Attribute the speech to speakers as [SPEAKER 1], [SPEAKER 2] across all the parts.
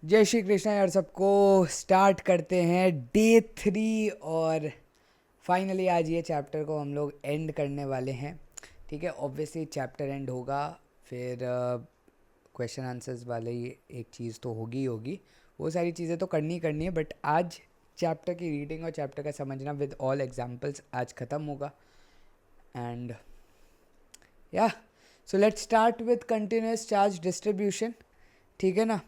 [SPEAKER 1] जय श्री कृष्णा यार सबको। स्टार्ट करते हैं डे 3 और फाइनली आज ये चैप्टर को हम लोग एंड करने वाले हैं। ठीक है, ऑब्वियसली चैप्टर एंड होगा, फिर क्वेश्चन आंसर्स वाले ही एक चीज़ तो होगी ही होगी। वो सारी चीज़ें तो करनी ही करनी है, बट आज चैप्टर की रीडिंग और चैप्टर का समझना विद ऑल एग्जाम्पल्स आज ख़त्म होगा। एंड या so let's start with continuous charge distribution. ठीक है ना।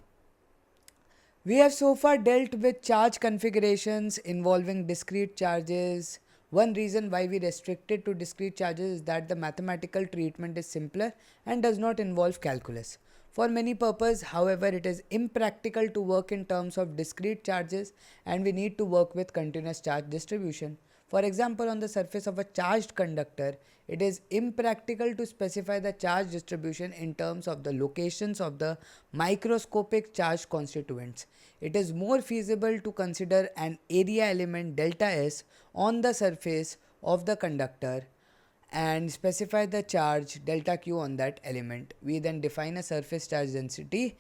[SPEAKER 1] We have so far dealt with charge configurations involving discrete charges. One reason why we restricted to discrete charges is that the mathematical treatment is simpler and does not involve calculus. For many purposes, however, it is impractical to work in terms of discrete charges and we need to work with continuous charge distribution. For example, on the surface of a charged conductor, it is impractical to specify the charge distribution in terms of the locations of the microscopic charge constituents. It is more feasible to consider an area element delta S on the surface of the conductor and specify the charge delta Q on that element. We then define a surface charge density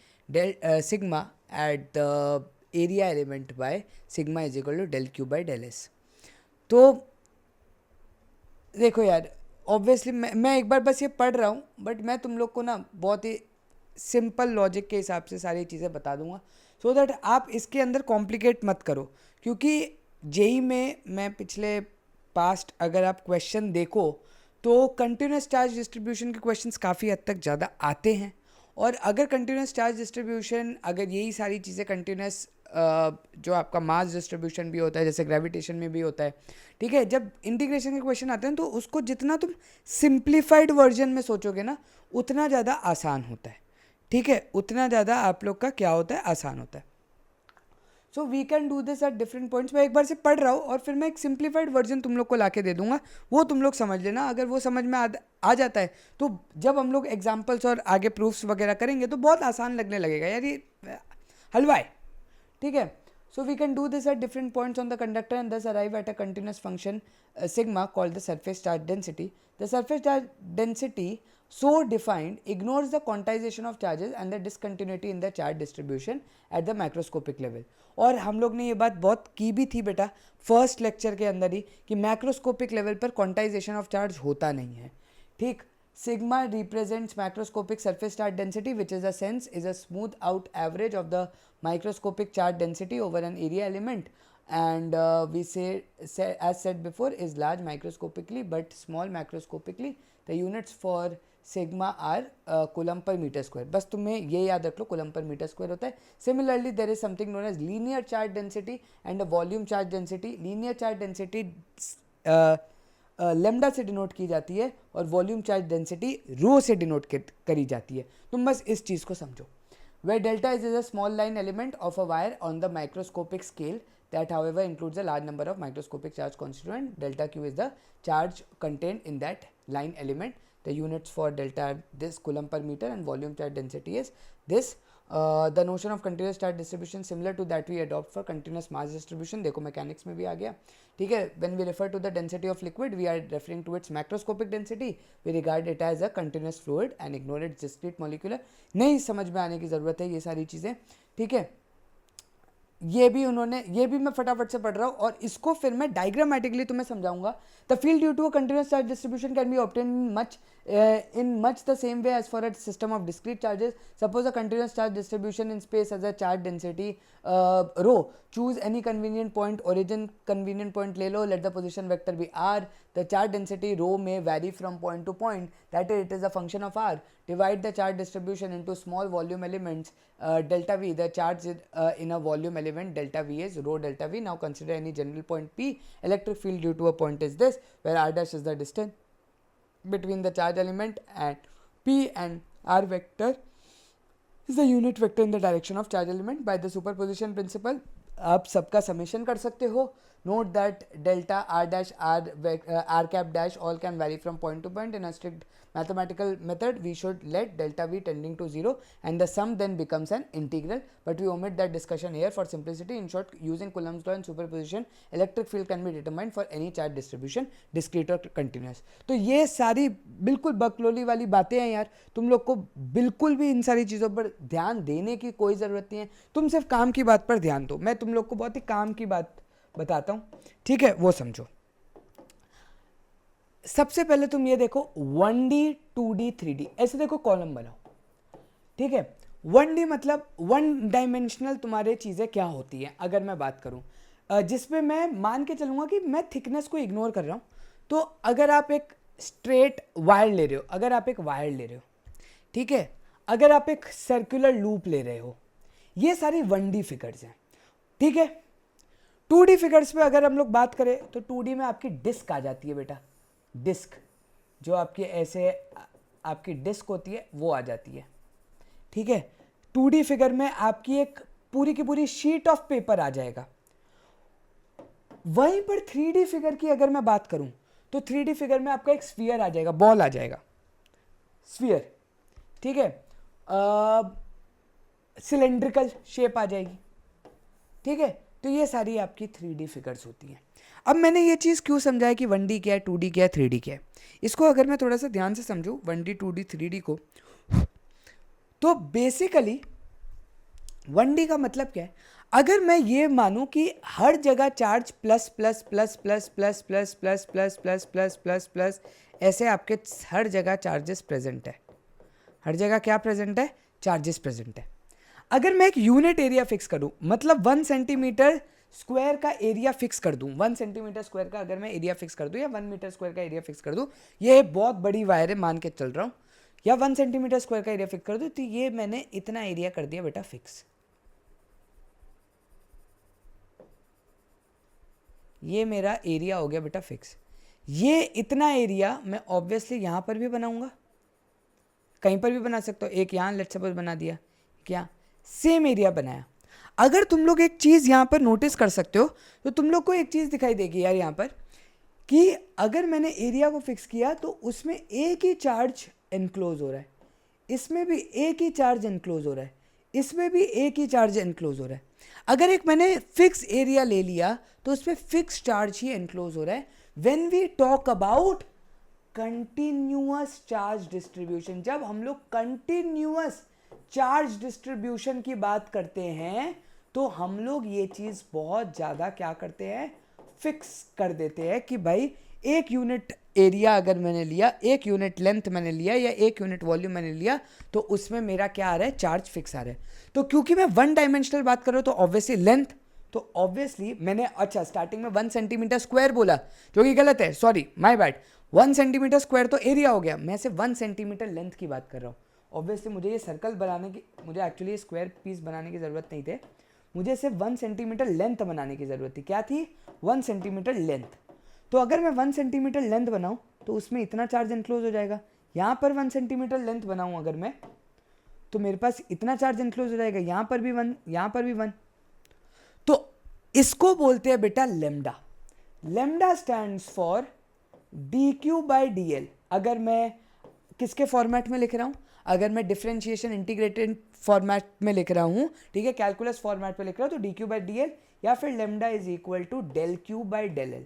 [SPEAKER 1] sigma at the area element by sigma is equal to del Q by del S. तो देखो यार, obviously मैं एक बार बस ये पढ़ रहा हूँ, बट मैं तुम लोग को ना बहुत ही सिंपल लॉजिक के हिसाब से सारी चीज़ें बता दूंगा, सो दैट आप इसके अंदर कॉम्प्लिकेट मत करो। क्योंकि जेई में मैं पिछले पास्ट अगर आप क्वेश्चन देखो तो कंटिन्यूस चार्ज डिस्ट्रीब्यूशन के क्वेश्चंस काफ़ी हद तक ज़्यादा आते हैं। और अगर कंटिन्यूस चार्ज डिस्ट्रीब्यूशन, अगर यही सारी चीज़ें कंटिन्यूस जो आपका मास डिस्ट्रीब्यूशन भी होता है, जैसे ग्रेविटेशन में भी होता है, ठीक है, जब इंटीग्रेशन के क्वेश्चन आते हैं तो उसको जितना तुम सिंप्लीफाइड वर्जन में सोचोगे ना उतना ज़्यादा आसान होता है। ठीक है, उतना ज़्यादा आप लोग का क्या होता है, आसान होता है। So we can do this at different points. मैं एक बार से पढ़ रहा हूँ और फिर मैं एक सिंप्लीफाइड वर्जन तुम लोग को ला के दे दूंगा, वो तुम लोग समझ लेना। अगर वो समझ में आ जाता है तो जब हम लोग एग्जाम्पल्स और आगे प्रूफ्स वगैरह करेंगे तो बहुत आसान लगने लगेगा यार, ये हलवा है। ठीक है, so we can do this at different points on the conductor and thus arrive at a continuous function sigma called the surface charge density. The surface charge density so defined ignores the quantization of charges and the discontinuity in the charge distribution at the macroscopic level. और हम लोग ने ये बात बहुत की भी थी बेटा फर्स्ट लेक्चर के अंदर ही कि मैक्रोस्कोपिक लेवल पर क्वांटाइजेशन ऑफ चार्ज होता नहीं है। ठीक, sigma represents macroscopic surface charge density, which is a sense is a smooth out average of the microscopic charge density over an area element, and we say as said before is large microscopically but small macroscopically. The units for sigma are coulomb per meter square. बस तुम्हें ये याद रख लो, coulomb per meter square होता है। Similarly, there is something known as linear charge density and a volume charge density. Linear charge density lambda से denote की जाती है और वॉल्यूम चार्ज डेंसिटी रो से डिनोट करी जाती है। तुम बस इस चीज़ को समझो। Where delta is a small line element of a wire on the microscopic scale that however includes a large number of microscopic charge constituent. Delta Q is the charge contained in that line element. The units for delta are this coulomb per meter and volume charge density is this. The notion of continuous charge distribution similar to that we adopt for continuous mass distribution. देखो mechanics में भी आ गया। ठीक है, when we refer to the density of liquid we are referring to its macroscopic density. We regard it as a continuous fluid and ignore its discrete molecular. नहीं समझ में आने की ज़रूरत है ये सारी चीज़ें। ठीक है, ये भी मैं फटाफट से पढ़ रहा हूँ और इसको फिर मैं डायग्रामेटिकली तुम्हें समझाऊंगा। The field due to a continuous charge distribution can be obtain in much the same way as for a system of discrete charges. Suppose a continuous charge distribution in space has a charge density rho. Choose any convenient point, origin convenient point ले लो, let the position vector be r. The charge density rho may vary from point to point, that is it is a function of r. Divide the charge distribution into small volume elements delta v. The charge in a volume element delta v is rho delta v. Now consider any general point p. Electric field due to a point is this, where r dash is the distance between the charge element and p and r vector is the unit vector in the direction of charge element. By the superposition principle आप सबका summation कर सकते हो. Note that delta r dash r cap dash all can vary from point to point in a strict mathematical method we should let delta v tending to 0 and the sum then becomes an integral, but we omit that discussion here for simplicity. In short, using Coulomb's law and superposition, electric field can be determined for any charge distribution, discrete or continuous. तो ये सारी बिल्कुल बकलोली वाली बातें हैं यार, तुम लोग को बिल्कुल भी इन सारी चीज़ों पर ध्यान देने की कोई ज़रूरत नहीं है, तुम सिर्फ काम की बात पर ध्यान दो। मैं तुम लोग को बहुत ही काम की बात बताता हूँ, ठीक है, वो समझो। सबसे पहले तुम ये देखो 1D 2D 3D, ऐसे देखो कॉलम बनाओ, ठीक है। 1D मतलब 1 डायमेंशनल तुम्हारे चीज़ें क्या होती हैं, अगर मैं बात करूं जिसपे मैं मान के चलूंगा कि मैं थिकनेस को इग्नोर कर रहा हूं, तो अगर आप एक स्ट्रेट वायर ले रहे हो, अगर आप एक वायर ले रहे हो, ठीक है, अगर आप एक सर्कुलर लूप ले रहे हो, ये सारी 1D फिगर्स हैं, ठीक है। 2D फिगर्स पे अगर हम लोग बात करें तो 2D में आपकी डिस्क आ जाती है बेटा, डिस्क जो आपकी ऐसे आपकी डिस्क होती है वो आ जाती है, ठीक है। 2D फिगर में आपकी एक पूरी की पूरी शीट ऑफ पेपर आ जाएगा। वहीं पर 3D फिगर की अगर मैं बात करूं तो 3D फिगर में आपका एक स्फीयर आ जाएगा, बॉल आ जाएगा, स्फीयर, ठीक है, सिलेंड्रिकल शेप आ जाएगी, ठीक है। तो ये सारी आपकी 3D फिगर्स होती हैं। अब मैंने ये चीज़ क्यों समझाया कि 1D क्या है, 2D क्या है, 3D क्या है, इसको अगर मैं थोड़ा सा ध्यान से समझूं 1D 2D 3D को, तो बेसिकली 1D का मतलब क्या है, अगर मैं ये मानूं कि हर जगह charge plus plus plus plus plus plus plus plus plus plus plus plus ऐसे आपके हर जगह चार्जेस प्रेजेंट है, हर जगह क्या प्रेजेंट है, चार्जेस प्रेजेंट है। अगर मैं एक यूनिट एरिया फिक्स करूं, मतलब 1 सेंटीमीटर स्क्वायर का एरिया फिक्स कर दूं, 1 सेंटीमीटर स्क्वायर का अगर मैं एरिया फिक्स कर दूं या 1 मीटर स्क्वायर का एरिया फिक्स कर दूं, ये बहुत बड़ी वायर है मान के चल रहा हूं, या 1 सेंटीमीटर स्क्वायर का एरिया फिक्स कर दूं, तो ये मैंने इतना एरिया कर दिया बेटा फिक्स, ये मेरा एरिया हो गया बेटा फिक्स। ये इतना एरिया मैं ऑब्वियसली यहां पर भी बनाऊंगा, कहीं पर भी बना सकता हूं, एक यहां लेट्स सपोज बना दिया, क्या सेम एरिया बनाया। अगर तुम लोग एक चीज़ यहाँ पर नोटिस कर सकते हो तो तुम लोग को एक चीज़ दिखाई देगी यार यहाँ पर, कि अगर मैंने एरिया को फिक्स किया तो उसमें एक ही चार्ज एनक्लोज हो रहा है, इसमें भी एक ही चार्ज एनक्लोज हो रहा है, इसमें भी एक ही चार्ज एनक्लोज हो रहा है। अगर एक मैंने फिक्स एरिया ले लिया तो उसमें फिक्स चार्ज ही एनक्लोज हो रहा है। When we talk about continuous charge distribution, जब हम लोग कंटिन्यूअस चार्ज डिस्ट्रीब्यूशन की बात करते हैं तो हम लोग ये चीज़ बहुत ज़्यादा क्या करते हैं, फिक्स कर देते हैं कि भाई एक यूनिट एरिया अगर मैंने लिया, एक यूनिट लेंथ मैंने लिया या एक यूनिट वॉल्यूम मैंने लिया, तो उसमें मेरा क्या आ रहा है, चार्ज फिक्स आ रहा है। तो क्योंकि मैं 1 डायमेंशनल बात कर रहा हूँ तो ऑब्वियसली लेंथ, तो ऑब्वियसली मैंने अच्छा स्टार्टिंग में 1 सेंटीमीटर स्क्वायर बोला जो कि गलत है, sorry my bad. 1 centimetre square तो एरिया हो गया, मैं सिर्फ 1 सेंटीमीटर लेंथ की बात कर रहा हूँ। ऑब्वियसली मुझे ये सर्कल बनाने की, मुझे एक्चुअली स्क्वायर पीस बनाने की ज़रूरत नहीं थी, मुझे सिर्फ 1 सेंटीमीटर लेंथ बनाने की ज़रूरत थी। क्या थी, 1 सेंटीमीटर लेंथ। तो अगर मैं 1 सेंटीमीटर लेंथ बनाऊँ तो उसमें इतना चार्ज एनक्लोज हो जाएगा। यहाँ पर 1 सेंटीमीटर लेंथ बनाऊँ अगर मैं, तो मेरे पास इतना चार्ज एनक्लोज हो जाएगा, यहाँ पर भी 1, यहाँ पर भी 1। तो इसको बोलते हैं बेटा lambda. Lambda stands for dq/dl। अगर मैं किसके फॉर्मेट में लिख रहा हूँ, अगर मैं डिफरेंशिएशन इंटीग्रेटेड फॉर्मेट में लिख रहा हूँ, ठीक है, कैलकुलस फॉर्मेट में लिख रहा हूँ, तो dq/dl या फिर lambda is equal to del q/del l।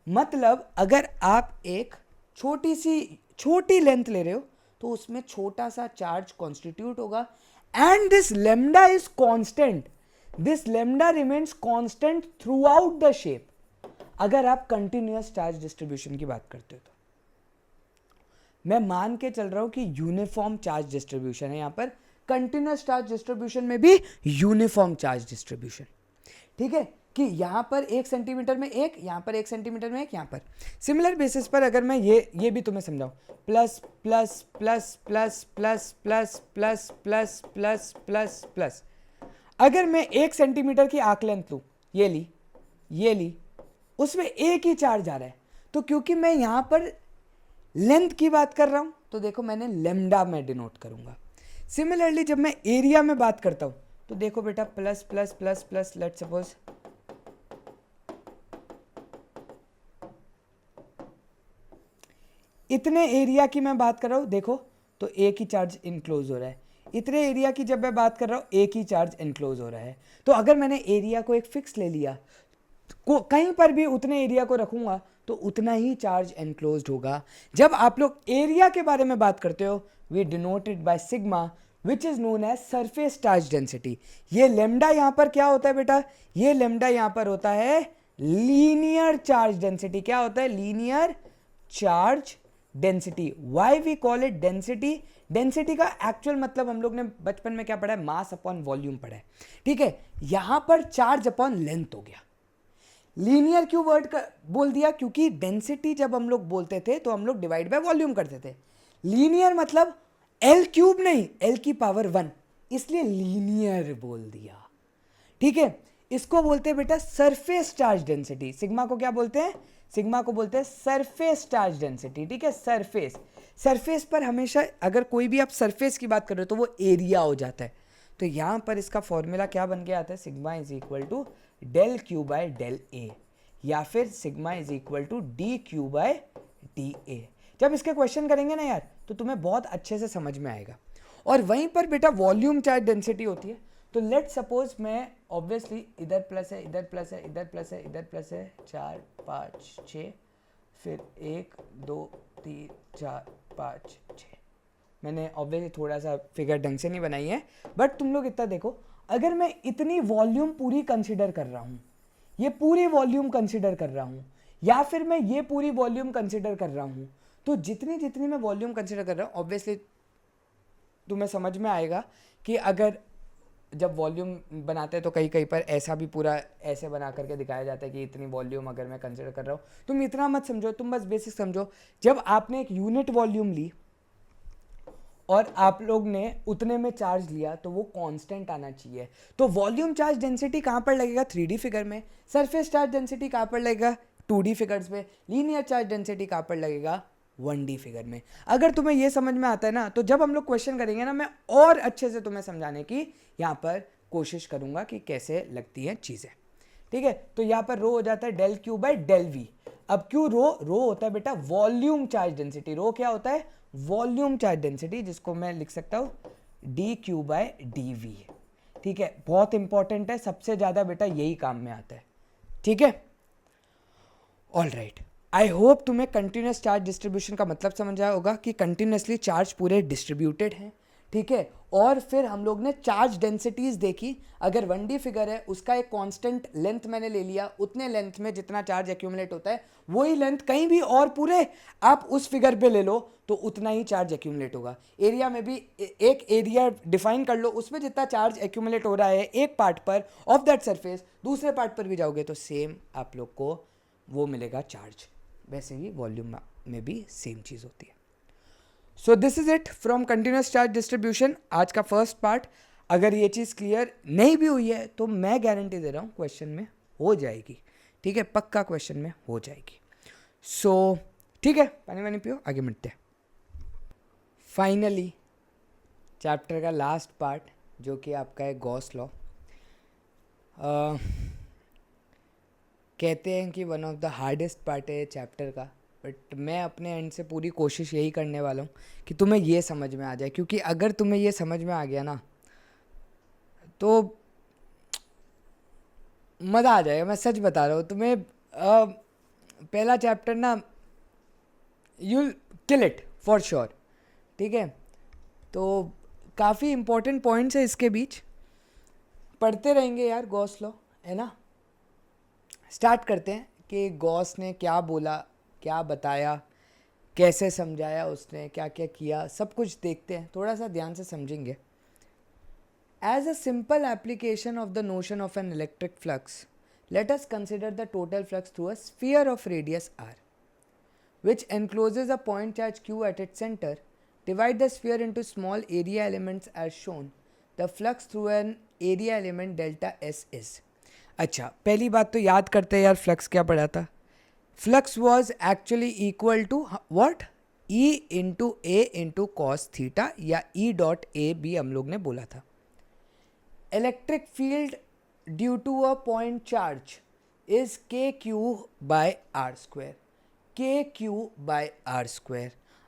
[SPEAKER 1] मतलब अगर आप एक छोटी लेंथ ले रहे हो तो उसमें छोटा सा चार्ज कॉन्स्टिट्यूट होगा, and this lambda is constant, this lambda remains constant through out the shape. अगर आप कंटिन्यूअस चार्ज डिस्ट्रीब्यूशन की बात करते हो तो मैं मान के चल रहा हूं कि यूनिफॉर्म चार्ज डिस्ट्रीब्यूशन है, यहां पर कंटिन्यूअस चार्ज डिस्ट्रीब्यूशन में भी यूनिफॉर्म चार्ज डिस्ट्रीब्यूशन, ठीक है, कि यहां पर 1 सेंटीमीटर में एक, यहां पर 1 सेंटीमीटर में एक, यहां पर सिमिलर बेसिस पर अगर मैं ये भी तुम्हें समझाऊं, plus plus plus plus plus plus plus plus plus plus plus, अगर मैं 1 सेंटीमीटर की आर्क लेंथ लूं, ये ली, उसमें एक ही चार्ज आ रहा है, तो क्योंकि मैं यहां पर लेंथ की बात कर रहा हूं तो देखो मैंने लेमडा में डिनोट करूंगा। सिमिलरली जब मैं एरिया में बात करता हूं तो देखो बेटा plus plus plus plus, let's suppose इतने एरिया की मैं बात कर रहा हूँ, देखो तो एक ही चार्ज इनक्लोज हो रहा है, इतने एरिया की जब मैं बात कर रहा हूँ एक ही चार्ज इनक्लोज हो रहा है। तो अगर मैंने एरिया को एक फिक्स ले लिया, कहीं पर भी उतने एरिया को रखूंगा तो उतना ही चार्ज एनक्लोज्ड होगा। जब आप लोग एरिया के बारे में बात करते हो, we denoted by sigma which is known as surface charge density. ये लेमडा यहां पर क्या होता है बेटा, ये लेमडा यहां पर होता है लीनियर चार्ज डेंसिटी। क्या होता है? Linear charge density. Why we call it density? Density का एक्चुअल मतलब हम लोग ने बचपन में क्या पढ़ा है? मास अपॉन वॉल्यूम पढ़ा है, ठीक है। यहां पर चार्ज अपॉन लेंथ हो गया। लीनियर क्यों वर्ड बोल दिया? क्योंकि डेंसिटी जब हम लोग बोलते थे तो हम लोग डिवाइड बाय वॉल्यूम करते थे। लीनियर मतलब एल क्यूब नहीं, एल की पावर 1, इसलिए लीनियर बोल दिया, ठीक है। इसको बोलते हैं बेटा सरफेस चार्ज डेंसिटी। सिग्मा को क्या बोलते हैं? सिग्मा को बोलते हैं सरफेस चार्ज डेंसिटी, ठीक है। सरफेस, सरफेस पर हमेशा अगर कोई भी आप सरफेस की बात कर रहे हो तो वो एरिया हो जाता है। तो यहां पर इसका फॉर्मूला क्या बन के आता है? Sigma is equal to del Q by del A, या फिर sigma is equal to D Q by D A. जब इसके क्वेश्चन करेंगे ना यार तो तुम्हें बहुत अच्छे से समझ में आएगा। और वहीं पर बेटा वॉल्यूम चार्ज डेंसिटी होती है। तो लेट सपोज मैं ऑब्वियसली इधर प्लस है, इधर प्लस है, इधर प्लस है, इधर प्लस है, 4 5 6, फिर 1 2 3 4 5 6। मैंने ऑब्वियसली थोड़ा सा फिगर ढंग से नहीं बनाई है, बट तुम लोग इतना देखो, अगर मैं इतनी वॉल्यूम पूरी कंसिडर कर रहा हूँ, ये पूरी वॉल्यूम कंसिडर कर रहा हूँ, या फिर मैं ये पूरी वॉल्यूम कंसिडर कर रहा हूँ, तो जितनी जितनी मैं वॉल्यूम कंसिडर कर रहा हूँ ऑब्वियसली तुम्हें समझ में आएगा कि अगर जब वॉल्यूम बनाते हैं तो कहीं कहीं पर ऐसा भी पूरा ऐसे बना करके दिखाया जाता है कि इतनी वॉल्यूम अगर मैं कंसिडर कर रहा हूँ। तुम इतना मत समझो, तुम बस बेसिक समझो। जब आपने एक यूनिट वॉल्यूम ली और आप लोग ने उतने में चार्ज लिया तो वो कांस्टेंट आना चाहिए। तो वॉल्यूम चार्ज डेंसिटी कहाँ पर लगेगा? 3D फिगर में। सरफेस चार्ज डेंसिटी कहाँ पर लगेगा? 2D फिगर्स में। लीनियर चार्ज डेंसिटी कहाँ पर लगेगा? 1D फिगर में। अगर तुम्हें ये समझ में आता है ना, तो जब हम लोग क्वेश्चन करेंगे ना, मैं और अच्छे से तुम्हें समझाने की यहाँ पर कोशिश करूंगा कि कैसे लगती हैं चीज़ें, ठीक है। तो यहाँ पर रो हो जाता है del Q by del V. अब क्यों रो? रो होता है बेटा वॉल्यूम चार्ज डेंसिटी। रो क्या होता है? वॉल्यूम चार्ज डेंसिटी, जिसको मैं लिख सकता हूं D Q by D V, ठीक है। बहुत इंपॉर्टेंट है, सबसे ज्यादा बेटा यही काम में आता है, ठीक है। ऑल राइट, आई होप तुम्हें कंटिन्यूस चार्ज डिस्ट्रीब्यूशन का मतलब समझ आया होगा कि कंटिन्यूसली चार्ज पूरे डिस्ट्रीब्यूटेड हैं, ठीक है। और फिर हम लोग ने चार्ज डेंसिटीज देखी। अगर 1D फिगर है, उसका एक कांस्टेंट लेंथ मैंने ले लिया, उतने लेंथ में जितना चार्ज एक्यूमुलेट होता है वही लेंथ कहीं भी और पूरे आप उस फिगर पे ले लो तो उतना ही चार्ज एक्यूमुलेट होगा। एरिया में भी एक एरिया डिफाइन कर लो, उसमें जितना चार्ज एक्यूमुलेट हो रहा है एक पार्ट पर ऑफ दैट सरफेस, दूसरे पार्ट पर भी जाओगे तो सेम आप लोग को वो मिलेगा चार्ज। वैसे ही वॉल्यूम में भी सेम चीज़ होती है। So this is it from continuous charge distribution, आज का फर्स्ट पार्ट। अगर ये चीज़ क्लियर नहीं भी हुई है तो मैं गारंटी दे रहा हूँ क्वेश्चन में हो जाएगी, ठीक है। पक्का क्वेश्चन में हो जाएगी। सो ठीक है, पानी वानी पियो, आगे मिलते हैं। फाइनली चैप्टर का लास्ट पार्ट जो कि आपका है गॉस लॉ। कहते हैं कि one of the hardest part है चैप्टर का, बट मैं अपने एंड से पूरी कोशिश यही करने वाला हूँ कि तुम्हें ये समझ में आ जाए, क्योंकि अगर तुम्हें ये समझ में आ गया ना तो मज़ा आ जाएगा। मैं सच बता रहा हूँ तुम्हें। पहला चैप्टर ना you'll kill it for sure, ठीक है। तो काफ़ी इंपॉर्टेंट पॉइंट्स है इसके बीच, पढ़ते रहेंगे यार गॉस लॉ, है ना। स्टार्ट करते हैं कि गॉस ने क्या बोला, क्या बताया, कैसे समझाया उसने, क्या क्या किया, सब कुछ देखते हैं, थोड़ा सा ध्यान से समझेंगे। As a simple application of the notion of an electric flux, let us consider the total flux through a sphere of radius r, which encloses a point charge q at its center. Divide the sphere into small area elements as shown. The flux through an area element delta s is. अच्छा, पहली बात तो याद करते हैं यार, flux क्या पढ़ा था। Flux was actually equal to what? E into A into cos theta, या E डॉट ए भी हम लोग ने बोला था। Electric field due to a point charge is kq by r square, kq by r square।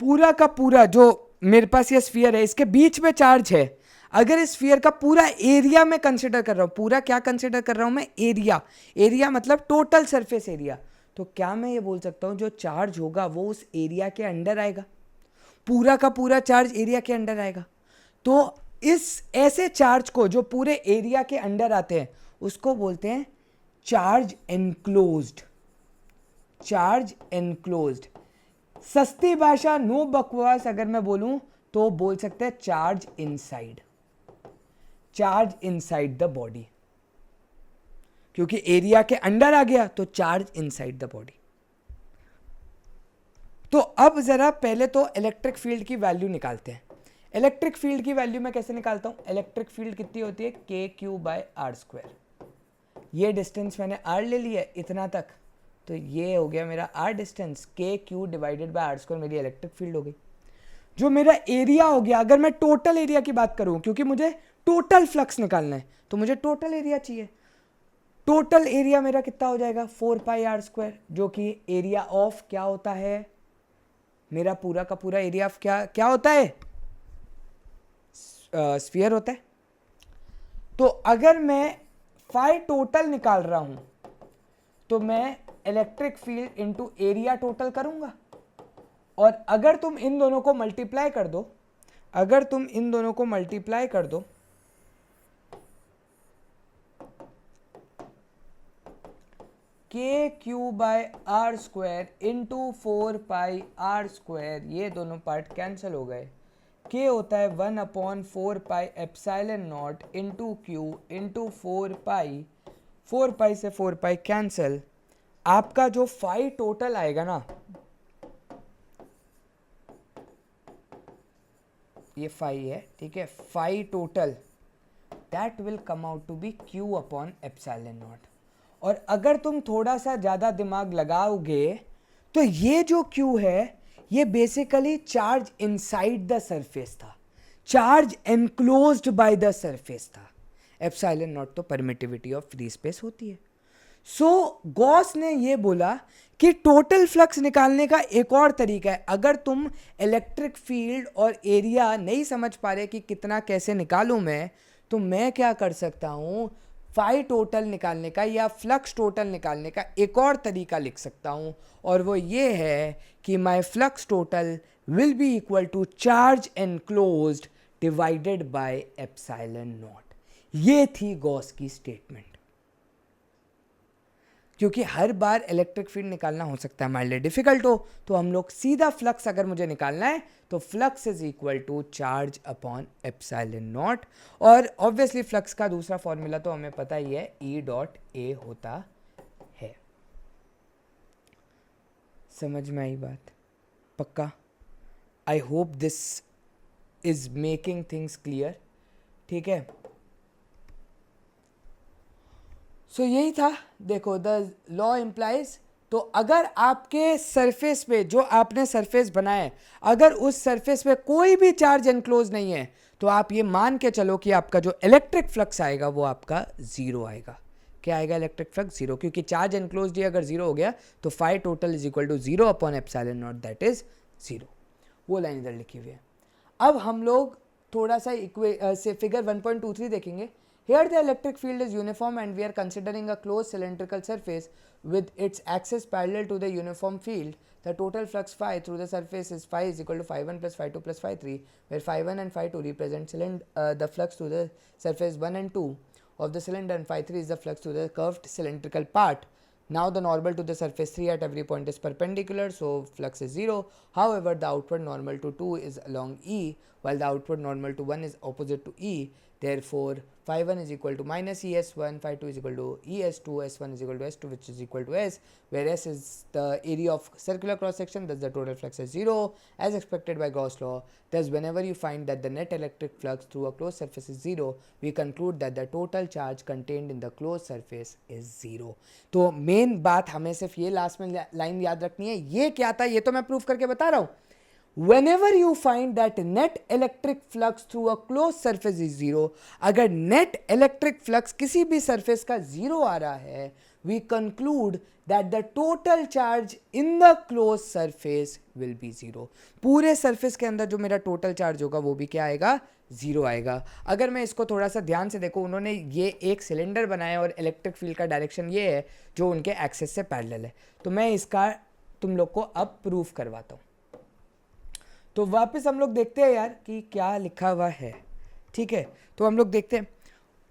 [SPEAKER 1] पूरा का पूरा जो मेरे पास ये स्फीयर है इसके बीच में चार्ज है, अगर इस स्फीयर का पूरा एरिया मैं कंसिडर कर रहा हूँ, पूरा क्या कंसिडर कर रहा हूँ मैं, एरिया, एरिया मतलब टोटल सरफेस एरिया, तो क्या मैं ये बोल सकता हूँ जो चार्ज होगा वो उस एरिया के अंडर आएगा, पूरा का पूरा चार्ज एरिया के अंडर आएगा। तो इस ऐसे चार्ज को जो पूरे एरिया के अंडर आते हैं उसको बोलते हैं चार्ज एनक्लोज्ड, चार्ज एनक्लोज्ड। सस्ती भाषा, नो बकवास अगर मैं बोलूं तो बोल सकते हैं charge inside, charge inside the body, क्योंकि एरिया के अंडर आ गया तो चार्ज इनसाइड द बॉडी। तो अब जरा पहले तो इलेक्ट्रिक फील्ड की वैल्यू निकालते हैं। इलेक्ट्रिक फील्ड की वैल्यू मैं कैसे निकालता हूं, इलेक्ट्रिक फील्ड कितनी होती है, k q by r square. ये डिस्टेंस मैंने आर ले लिया इतना तक, तो ये हो गया मेरा r distance, k q divided by r square मेरी इलेक्ट्रिक फील्ड हो गई। जो मेरा एरिया हो गया, अगर मैं टोटल एरिया की बात करूं, क्योंकि मुझे टोटल फ्लक्स निकालना है तो मुझे टोटल एरिया चाहिए, टोटल एरिया मेरा कितना हो जाएगा 4 पाई आर स्क्वायर, जो कि एरिया ऑफ क्या होता है, मेरा पूरा का पूरा एरिया ऑफ क्या क्या होता है, स्फीयर होता है। तो अगर मैं फाई टोटल निकाल रहा हूं तो मैं electric field into area total करूंगा, और अगर तुम इन दोनों को मल्टीप्लाई कर दो, अगर तुम इन दोनों को मल्टीप्लाई कर दो k q by r square into 4 pi r square, ये दोनों पार्ट कैंसिल हो गए, के होता है 1/4 pi epsilon not into Q into 4 पाई, 4 पाई से 4 पाई कैंसिल, आपका जो फाई टोटल आएगा ना, ये फाई है, ठीक है, phi total that will come out to be q upon epsilon naught. और अगर तुम थोड़ा सा ज़्यादा दिमाग लगाओगे तो ये जो क्यू है ये basically charge inside the surface था, charge enclosed by the surface था, एप्सिलॉन नॉट तो परमिटिविटी ऑफ फ्री स्पेस होती है। सो गॉस ने ये बोला कि टोटल फ्लक्स निकालने का एक और तरीका है, अगर तुम इलेक्ट्रिक फील्ड और एरिया नहीं समझ पा रहे कि कितना कैसे निकालूं मैं, तो मैं क्या कर सकता हूं, फाई टोटल निकालने का या फ्लक्स टोटल निकालने का एक और तरीका लिख सकता हूं, और वो ये है कि my flux total will be equal to charge enclosed divided by epsilon naught. ये थी गॉस की स्टेटमेंट। क्योंकि हर बार इलेक्ट्रिक फील्ड निकालना हो सकता है हमारे लिए डिफिकल्ट हो, तो हम लोग सीधा फ्लक्स अगर मुझे निकालना है तो flux is equal to charge upon epsilon naught. और ऑब्वियसली फ्लक्स का दूसरा फॉर्मूला तो हमें पता ही है, ई डॉट ए होता है। समझ में आई बात? पक्का? I hope this is making things clear. ठीक है, सो यही था। देखो, द लॉ इम्प्लाइज, तो अगर आपके सरफेस पे जो आपने सरफेस बनाया है, अगर उस सरफेस पे कोई भी चार्ज एनक्लोज नहीं है, तो आप ये मान के चलो कि आपका जो इलेक्ट्रिक फ्लक्स आएगा वो आपका जीरो आएगा। क्या आएगा? इलेक्ट्रिक फ्लक्स जीरो, क्योंकि चार्ज एनक्लोज ही अगर जीरो हो गया तो phi total is equal to zero upon epsilon naught, that is zero. वो लाइन इधर लिखी हुई है। अब हम लोग थोड़ा सा से फिगर 1.23 देखेंगे। Here the electric field is uniform and we are considering a closed cylindrical surface with its axis parallel to the uniform field. The total flux phi through the surface is phi is equal to phi 1 plus phi 2 plus phi 3, where phi 1 and phi 2 represent the flux through the surface 1 and 2 of the cylinder, and phi 3 is the flux through the curved cylindrical part. Now the normal to the surface 3 at every point is perpendicular, so flux is 0. However, the outward normal to 2 is along E, while the outward normal to 1 is opposite to E. Therefore, phi 1 is equal to minus ES1, phi 2 is equal to ES2, S1 is equal to S2, which is equal to S, where S is the area of circular cross section, thus the total flux is 0, as expected by Gauss law. Thus, whenever you find that the net electric flux through a closed surface is 0, we conclude that the total charge contained in the closed surface is 0. तो main बात हमें सिर्फ ये last में line याद रखनी है। ये क्या था, ये तो मैं प्रूफ करके बता रहा हूँ। whenever you find that net electric flux through a closed surface is zero, अगर net electric flux किसी भी surface का zero आ रहा है, we conclude that the total charge in the closed surface will be zero. पूरे surface के अंदर जो मेरा total charge होगा वो भी क्या आएगा, जीरो आएगा. अगर मैं इसको थोड़ा सा ध्यान से देखो, उन्होंने ये एक सिलेंडर बनाया और इलेक्ट्रिक फील्ड का डायरेक्शन ये है जो उनके एक्सेस से पैरेलल है. तो मैं इसका तुम लोग को अब प्रूफ करवाता हूँ. तो वापस हम लोग देखते हैं यार कि क्या लिखा हुआ है. ठीक है, तो हम लोग देखते हैं.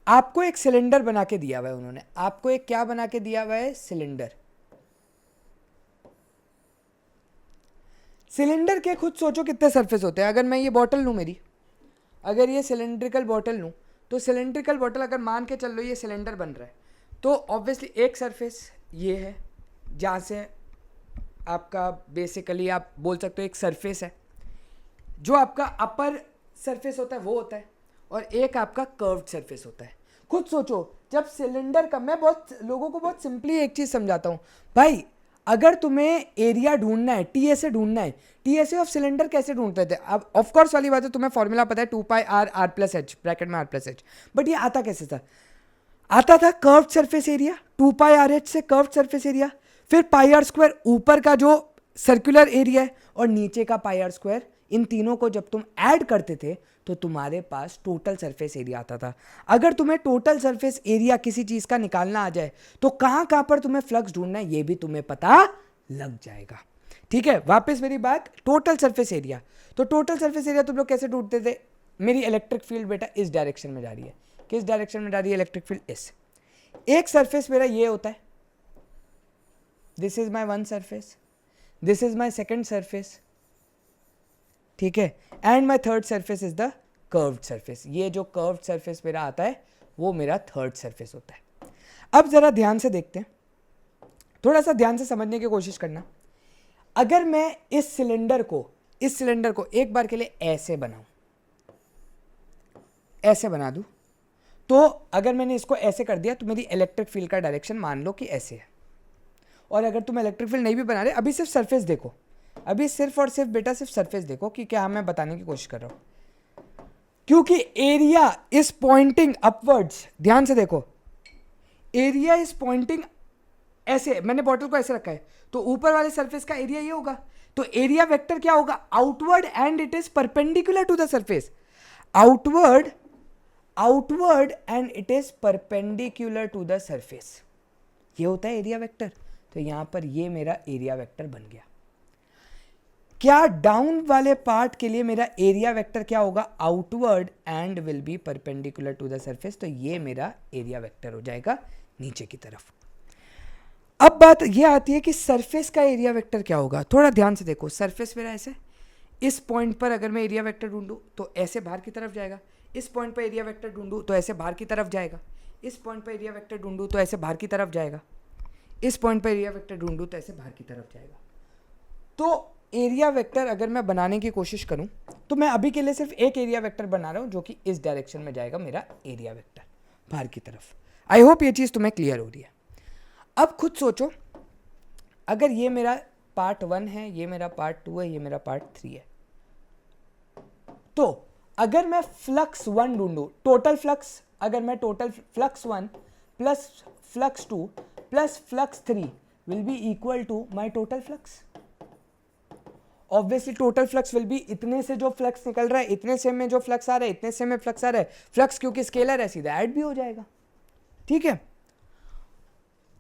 [SPEAKER 1] आपको एक सिलेंडर बना के दिया हुआ है उन्होंने. आपको एक क्या बना के दिया हुआ है, सिलेंडर. सिलेंडर के खुद सोचो कितने सरफेस होते हैं. अगर मैं ये बॉटल लूँ मेरी, अगर ये सिलेंड्रिकल बॉटल लूँ, तो सिलेंड्रिकल बॉटल अगर मान के चल लो ये सिलेंडर बन रहा है, तो ऑब्वियसली एक सरफेस ये है जहाँ से आपका बेसिकली आप बोल सकते हो एक सरफेस है. जो आपका अपर सरफेस होता है वो होता है, और एक आपका कर्व्ड सरफेस होता है. खुद सोचो, जब सिलेंडर का, मैं बहुत लोगों को बहुत सिंपली एक चीज़ समझाता हूँ भाई. अगर तुम्हें एरिया ढूंढना है, टीएसए ढूंढना है, टीएसए ऑफ सिलेंडर कैसे ढूंढते थे. अब ऑफ कोर्स वाली बात है, तुम्हें फॉर्मूला पता है 2 pi R R plus H, bracket में आर प्लस एच. बट ये आता कैसे था, आता था curved surface area, 2 pi R H से कर्व्ड सरफेस एरिया, फिर पाई आर स्क्वायर ऊपर का जो सर्कुलर एरिया है और नीचे का पाई आर स्क्वायर. इन तीनों को जब तुम ऐड करते थे तो तुम्हारे पास टोटल सरफेस एरिया आता था. अगर तुम्हें टोटल सरफेस एरिया किसी चीज का निकालना आ जाए तो कहां कहां पर तुम्हें फ्लक्स ढूंढना है ये भी तुम्हें पता लग जाएगा. ठीक है, वापस मेरी बात, टोटल सरफेस एरिया. तो टोटल सरफेस एरिया तुम लोग कैसे ढूंढते थे. मेरी इलेक्ट्रिक फील्ड बेटा इस डायरेक्शन में जा रही है. किस डायरेक्शन में जा रही है इलेक्ट्रिक फील्ड, इस. एक सरफेस मेरा ये होता है, this is my one surface, this is my second surface. ठीक है, and my third surface is the curved surface. ये जो कर्व्ड सरफेस मेरा आता है वो मेरा थर्ड सरफेस होता है. अब जरा ध्यान से देखते हैं, थोड़ा सा ध्यान से समझने की कोशिश करना. अगर मैं इस सिलेंडर को एक बार के लिए ऐसे बनाऊं, ऐसे बना दूं, तो अगर मैंने इसको ऐसे कर दिया तो मेरी इलेक्ट्रिक फील्ड का डायरेक्शन मान लो कि ऐसे है. और अगर तुम इलेक्ट्रिक फील्ड नहीं भी बना रहे, अभी सिर्फ सरफेस देखो, अभी सिर्फ और सिर्फ बेटा सिर्फ सरफेस देखो कि क्या मैं बताने की कोशिश कर रहा हूं. क्योंकि एरिया इज पॉइंटिंग अपवर्ड्स, ध्यान से देखो, एरिया इज पॉइंटिंग ऐसे. मैंने बॉटल को ऐसे रखा है, तो ऊपर वाले सरफेस का एरिया ये होगा. तो एरिया वेक्टर क्या होगा, outward, and it is perpendicular to the surface. Outward and it is perpendicular to the surface, ये होता है एरिया वेक्टर. तो यहां पर ये मेरा एरिया वेक्टर बन गया. क्या डाउन वाले पार्ट के लिए मेरा एरिया वेक्टर क्या होगा, outward and will be perpendicular to the surface. तो ये मेरा एरिया वेक्टर हो जाएगा नीचे की तरफ. अब बात ये आती है कि सरफेस का एरिया वेक्टर क्या होगा. थोड़ा ध्यान से देखो, सरफेस मेरा ऐसे, इस पॉइंट पर अगर मैं एरिया वेक्टर ढूंढूं तो ऐसे बाहर की तरफ जाएगा. इस पॉइंट पर एरिया वेक्टर ढूंढूं तो ऐसे बाहर की तरफ जाएगा. इस पॉइंट पर एरिया वेक्टर ढूंढूं तो ऐसे बाहर की तरफ जाएगा. इस पॉइंट पर एरिया वेक्टर ढूंढूं तो ऐसे बाहर की तरफ जाएगा. तो एरिया वेक्टर अगर मैं बनाने की कोशिश करूं तो मैं अभी के लिए सिर्फ एक एरिया वेक्टर बना रहा हूं जो कि इस डायरेक्शन में जाएगा मेरा एरिया वेक्टर बाहर की तरफ. आई होप ये चीज़ तुम्हें क्लियर हो रही है. अब खुद सोचो, अगर ये मेरा पार्ट 1 है, ये मेरा पार्ट 2 है, ये मेरा पार्ट 3 है, तो अगर मैं फ्लक्स 1 ढूंढूं, टोटल फ्लक्स, अगर मैं total flux 1 plus flux 2 plus flux 3 will be equal to my total flux. Obviously total flux will be इतने से जो फ्लक्स निकल रहा है, इतने से में जो फ्लक्स आ रहा है, इतने से में फ्लक्स आ रहा है. फ्लक्स क्योंकि स्केलर है, सीधा ऐड भी हो जाएगा. ठीक है,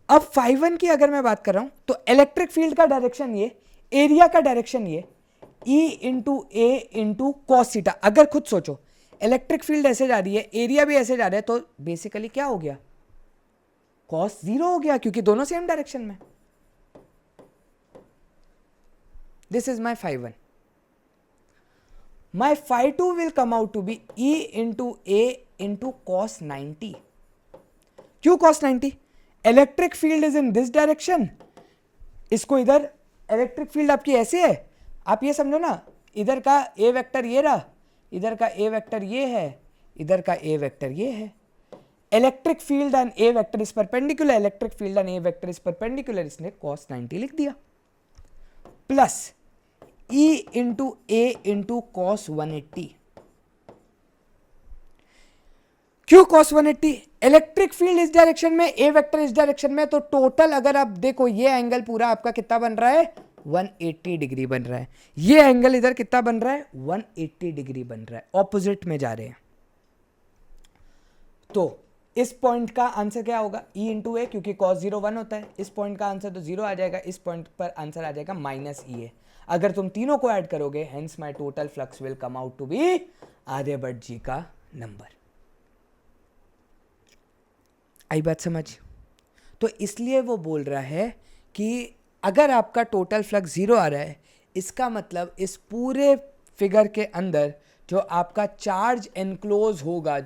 [SPEAKER 1] अब φ1 की अगर मैं बात कर रहा हूं तो इलेक्ट्रिक फील्ड का डायरेक्शन ये, एरिया का डायरेक्शन ये, E into A into cos theta. अगर खुद सोचो, इलेक्ट्रिक फील्ड ऐसे जा रही है, एरिया भी ऐसे जा रहा है, तो बेसिकली क्या हो गया, कॉस 0 हो गया, क्योंकि दोनों सेम डायरेक्शन में. This is my φ1. My φ2 will come out to be E into A into cos 90. क्यों cos 90? Electric field is in this direction. इसको इधर इलेक्ट्रिक फील्ड आपकी ऐसे है, आप ये समझो ना, इधर का A वेक्टर ये रहा, इधर का A वेक्टर ये है, इधर का A वेक्टर ये है. Electric field and A vector is perpendicular, electric field and A vector is perpendicular, इसने cos 90 लिख दिया. Plus E into A into cos 180. क्यों cos 180? इलेक्ट्रिक फील्ड इस डायरेक्शन में, ए वेक्टर इस डायरेक्शन में, तो टोटल अगर आप देखो ये एंगल पूरा आपका कितना बन रहा है, 180 डिग्री बन रहा है. ये एंगल इधर कितना बन रहा है, 180 डिग्री बन रहा है, ऑपोजिट में जा रहे हैं. तो इस पॉइंट का आंसर क्या होगा, E इंटू ए, क्योंकि cos 0 1 होता है. इस पॉइंट का आंसर तो 0 आ जाएगा, इस पॉइंट पर आंसर आ जाएगा माइनस ई ए. अगर तुम तीनों को ऐड करोगे, hence my total flux will come out to be Aryabhata ji का नंबर. आई बात समझ? तो इसलिए वो बोल रहा है कि अगर आपका टोटल फ्लक्स 0 आ रहा है, इसका मतलब इस पूरे फिगर के अंदर जो आपका चार्ज एनक्लोज होगा,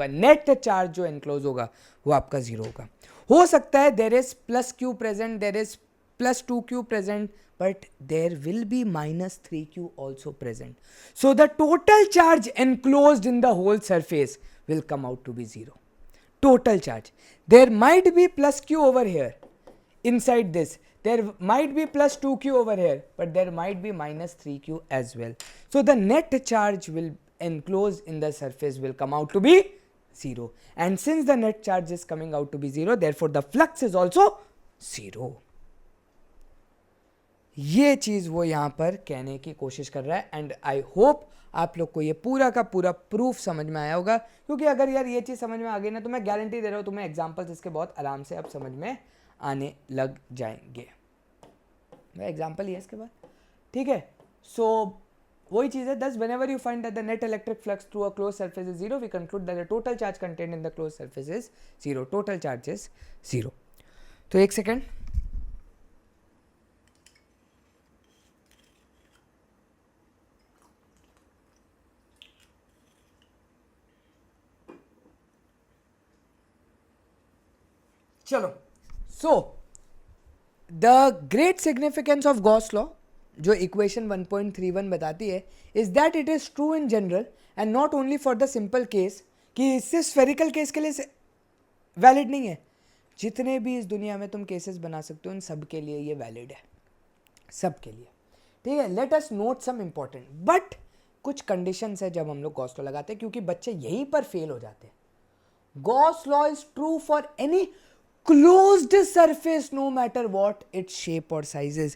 [SPEAKER 1] नेट चार्ज जो एनक्लोज होगा, वो आपका 0 होगा. हो सकता है there is plus Q present, there is plus 2q present, but there will be minus 3q also present. So the total charge enclosed in the whole surface will come out to be 0. Total charge. There might be plus q over here inside this. There might be plus 2q over here, but there might be minus 3q as well. So the net charge will enclosed in the surface will come out to be 0. And since the net charge is coming out to be 0, therefore the flux is also 0. ये चीज़ वो यहाँ पर कहने की कोशिश कर रहा है. एंड आई होप आप लोग को ये पूरा का पूरा प्रूफ समझ में आया होगा, क्योंकि अगर यार ये चीज़ समझ में आ गई ना, तो मैं गारंटी दे रहा हूँ तुम्हें एग्जांपल्स इसके बहुत आराम से अब समझ में आने लग जाएंगे. मैं एग्जांपल ये इसके बाद, ठीक है. सो वही चीज़ है, दस whenever you find that the net electric flux through a closed surface is 0, we conclude that the total charge contained in the closed surface is 0. Total charge is 0. तो एक सेकेंड, चलो. So the great significance of Gauss law, जो equation 1.31 बताती है, is that it is true in general and not only for the simple case, कि सिर्फ spherical case के लिए वैलिड नहीं है. जितने भी इस दुनिया में तुम केसेस बना सकते हो, उन सब के लिए ये वैलिड है, सब के लिए. ठीक है. Let us note some important, but कुछ कंडीशंस है जब हम लोग गॉस लॉ लगाते हैं, क्योंकि बच्चे यहीं पर फेल हो जाते हैं. Gauss law is true for any closed surface no matter what its shape or size is.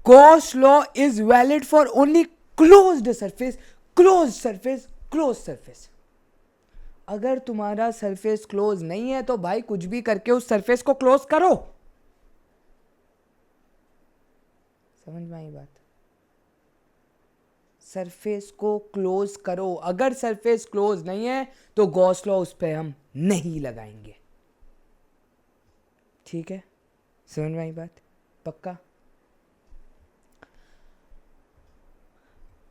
[SPEAKER 1] Gauss law is valid for only closed surface, closed surface, closed surface. अगर तुम्हारा सरफेस क्लोज नहीं है तो भाई कुछ भी करके उस सरफेस को क्लोज करो. समझ में आई बात? सरफेस को क्लोज करो. अगर सरफेस क्लोज नहीं है तो गॉस लॉ उस पर हम नहीं लगाएंगे. ठीक है, समझ में आई बात? पक्का?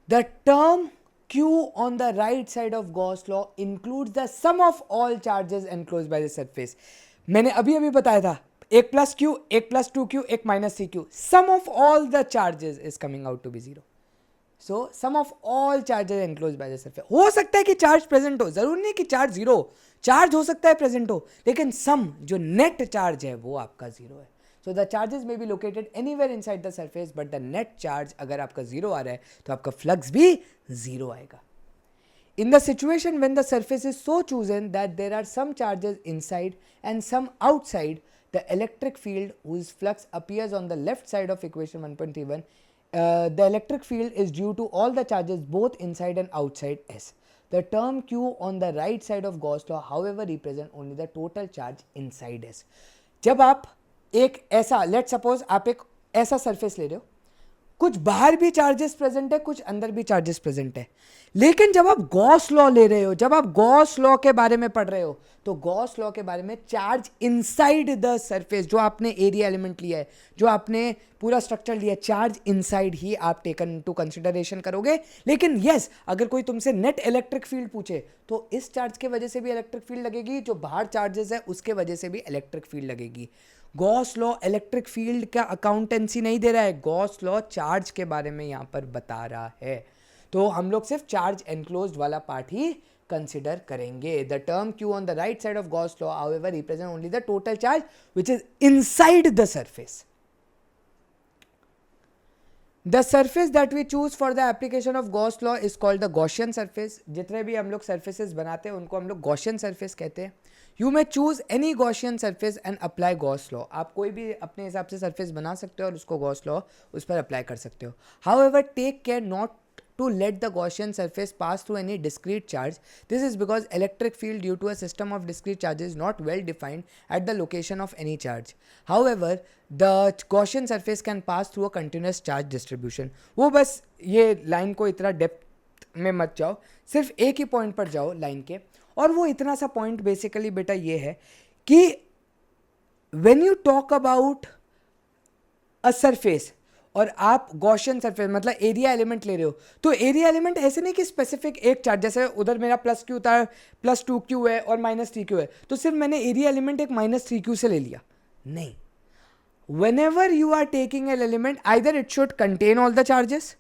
[SPEAKER 1] The term Q on the right side of Gauss law includes the sum of all charges enclosed by the surface. मैंने अभी बताया था, एक प्लस Q, एक प्लस 2Q, एक minus 3Q. Sum of all the charges is coming out to be 0. So sum of all charges enclosed by the surface. हो सकता है कि चार्ज प्रेजेंट हो, जरूर नहीं कि चार्ज 0, चार्ज हो सकता है प्रेजेंट हो, लेकिन सम जो नेट चार्ज है वो आपका 0 है. So the charges may be located anywhere inside the surface, but the net charge अगर आपका 0 आ रहा है तो आपका फ्लक्स भी 0 आएगा. In the situation when the surface is so chosen that there are some charges inside and some outside, the electric field whose flux appears on the left side of equation 1.31, the electric field is due to all the charges both inside and outside S. The term Q on the right side of Gauss law, however, represent only the total charge inside S. जब आप एक ऐसा, let suppose आप एक ऐसा surface ले रहे हो, कुछ बाहर भी चार्जेस प्रेजेंट है, कुछ अंदर भी चार्जेस प्रेजेंट है, लेकिन जब आप गॉस लॉ ले रहे हो, जब आप गॉस लॉ के बारे में पढ़ रहे हो, तो गॉस लॉ के बारे में चार्ज इनसाइड द सरफेस, जो आपने एरिया एलिमेंट लिया है, जो आपने पूरा स्ट्रक्चर लिया है, चार्ज इनसाइड ही आप टेकन इनटू कंसिडरेशन करोगे. लेकिन यस, अगर कोई तुमसे नेट इलेक्ट्रिक फील्ड पूछे तो इस चार्ज के वजह से भी इलेक्ट्रिक फील्ड लगेगी, जो बाहर चार्जेस है उसके वजह से भी इलेक्ट्रिक फील्ड लगेगी. गॉस लॉ इलेक्ट्रिक फील्ड का अकाउंटेंसी नहीं दे रहा है, गॉस लॉ चार्ज के बारे में यहाँ पर बता रहा है. तो हम लोग सिर्फ चार्ज एनक्लोज्ड वाला पार्ट ही कंसिडर करेंगे. The term Q on the right side of Gauss law however represent only the total charge which is inside the surface. The surface that we choose for the application of Gauss law is called the Gaussian surface. जितने भी हम लोग surfaces बनाते हैं उनको हम लोग Gaussian surface कहते हैं. You may choose any Gaussian surface and apply Gauss law. आप कोई भी अपने हिसाब से सर्फेस बना सकते हो और उसको गॉस लॉ उस पर अप्लाई कर सकते हो. However take care not to let the Gaussian surface pass through any discrete charge. This is because electric field due to a system of discrete charges is not well defined at the location of any charge. However, the Gaussian surface can pass through a continuous charge distribution. वो बस ये line को इतना depth में मत जाओ, सिर्फ एक ही पॉइंट पर जाओ लाइन के. और वो इतना सा पॉइंट बेसिकली बेटा ये है कि when you talk about a surface और आप गॉसियन सरफेस मतलब एरिया एलिमेंट ले रहे हो, तो एरिया एलिमेंट ऐसे नहीं कि स्पेसिफिक एक चार्ज, जैसे उधर मेरा प्लस क्यू था, प्लस 2q है और माइनस 3q है, तो सिर्फ मैंने एरिया एलिमेंट एक माइनस 3q से ले लिया. नहीं, whenever you are taking an element either it should contain all the charges.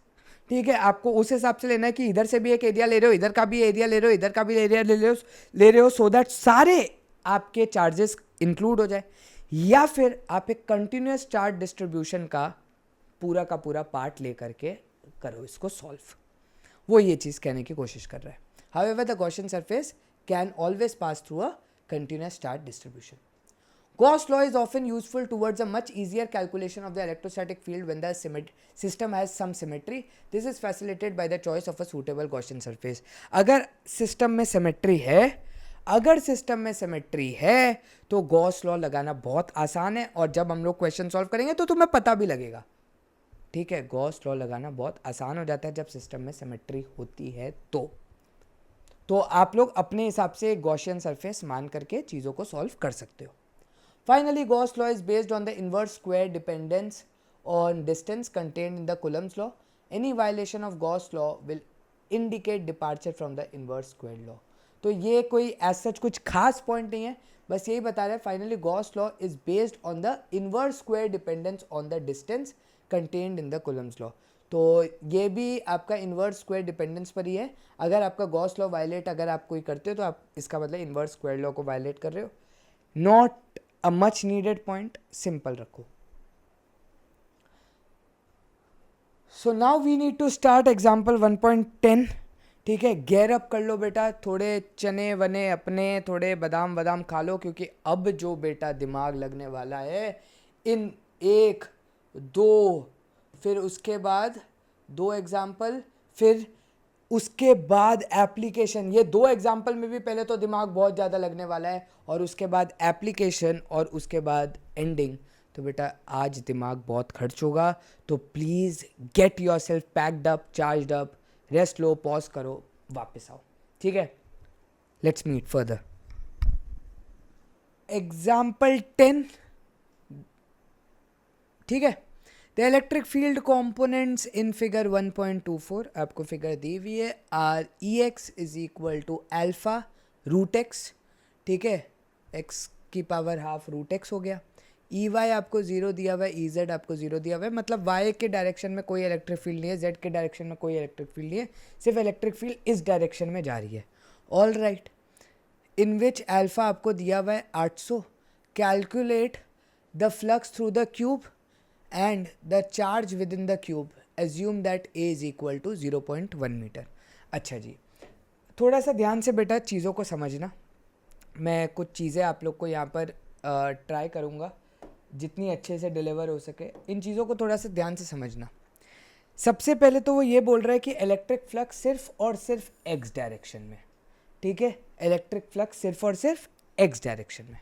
[SPEAKER 1] ठीक है, आपको उस हिसाब से लेना है कि इधर से भी एक एरिया ले रहे हो, इधर का भी एरिया ले रहे हो, इधर का भी एरिया ले रहे हो सो दैट सारे आपके चार्जेस इंक्लूड हो जाए. या फिर आप एक कंटिन्यूस चार्ज डिस्ट्रीब्यूशन का पूरा पार्ट लेकर के करो इसको सॉल्व. वो ये चीज़ कहने की कोशिश कर रहा है. However the Gaussian surface can always pass through a continuous charge distribution. Gauss law is often useful towards a much easier calculation of the electrostatic field when the system has some symmetry. This is facilitated by the choice of a suitable Gaussian surface. अगर system में symmetry है तो Gauss law लगाना बहुत आसान है. और जब हम लोग क्वेश्चन सॉल्व करेंगे तो तुम्हें पता भी लगेगा. ठीक है, गॉस लॉ लगाना बहुत आसान हो जाता है जब सिस्टम में सिमेट्री होती है. तो आप लोग अपने हिसाब से गॉसियन सरफेस मान करके चीज़ों को सॉल्व कर सकते हो. Finally, Gauss law is based on the inverse square dependence on distance contained in the Coulomb's law. Any violation of Gauss law will indicate departure from the inverse square law. तो ये कोई as such कुछ खास point नहीं है, बस यही बता रहा है. Finally Gauss law is based on the inverse square dependence on the distance contained in the Coulomb's law. तो ये भी आपका इन्वर्स स्क्वायर डिपेंडेंस पर ही है. अगर आपका गॉस लॉ वायलेट अगर आप कोई करते हो तो आप इसका मतलब इन्वर्स स्क्वायर लॉ को वायलेट कर रहे हो. Not a much needed point, simple रखो. So now we need to start example 1.10. ठीक है, गेयर अप कर लो बेटा, थोड़े चने वने अपने, थोड़े बादाम बादाम खा लो, क्योंकि अब जो बेटा दिमाग लगने वाला है इन 1 2 फिर उसके बाद 2 एग्जाम्पल, फिर उसके बाद एप्लीकेशन. ये 2 एग्जाम्पल में भी पहले तो दिमाग बहुत ज़्यादा लगने वाला है और उसके बाद एप्लीकेशन और उसके बाद एंडिंग. तो बेटा आज दिमाग बहुत खर्च होगा, तो please get your self packed up, charged up, rest low, pause करो, वापस आओ. ठीक है, लेट्स मीट फर्दर. एग्जाम्पल 10. ठीक है, the electric field components in figure 1.24 आपको फिगर दी हुई है. Are E x is equal to alpha root x. ठीक है, एक्स की पावर हाफ रूट एक्स हो गया. ई वाई आपको 0 दिया हुआ है, ई जेड आपको 0 दिया हुआ है, मतलब वाई के डायरेक्शन में कोई इलेक्ट्रिक फील्ड नहीं है, जेड के डायरेक्शन में कोई इलेक्ट्रिक फील्ड नहीं है, सिर्फ इलेक्ट्रिक फील्ड इस डायरेक्शन में जा रही है. ऑल राइट, इन विच अल्फा आपको दिया हुआ है 800. Calculate the flux through the cube and the charge within the cube. Assume that A is equal to 0.1 metre. अच्छा जी, थोड़ा सा ध्यान से बेटा चीज़ों को समझना. मैं कुछ चीज़ें आप लोग को यहाँ पर ट्राई करूँगा जितनी अच्छे से डिलीवर हो सके. इन चीज़ों को थोड़ा सा ध्यान से समझना. सबसे पहले तो वो ये बोल रहा है कि इलेक्ट्रिक फ्लक्स सिर्फ और सिर्फ एक्स डायरेक्शन में. ठीक है, इलेक्ट्रिक फ्लक्स सिर्फ और सिर्फ एक्स डायरेक्शन में.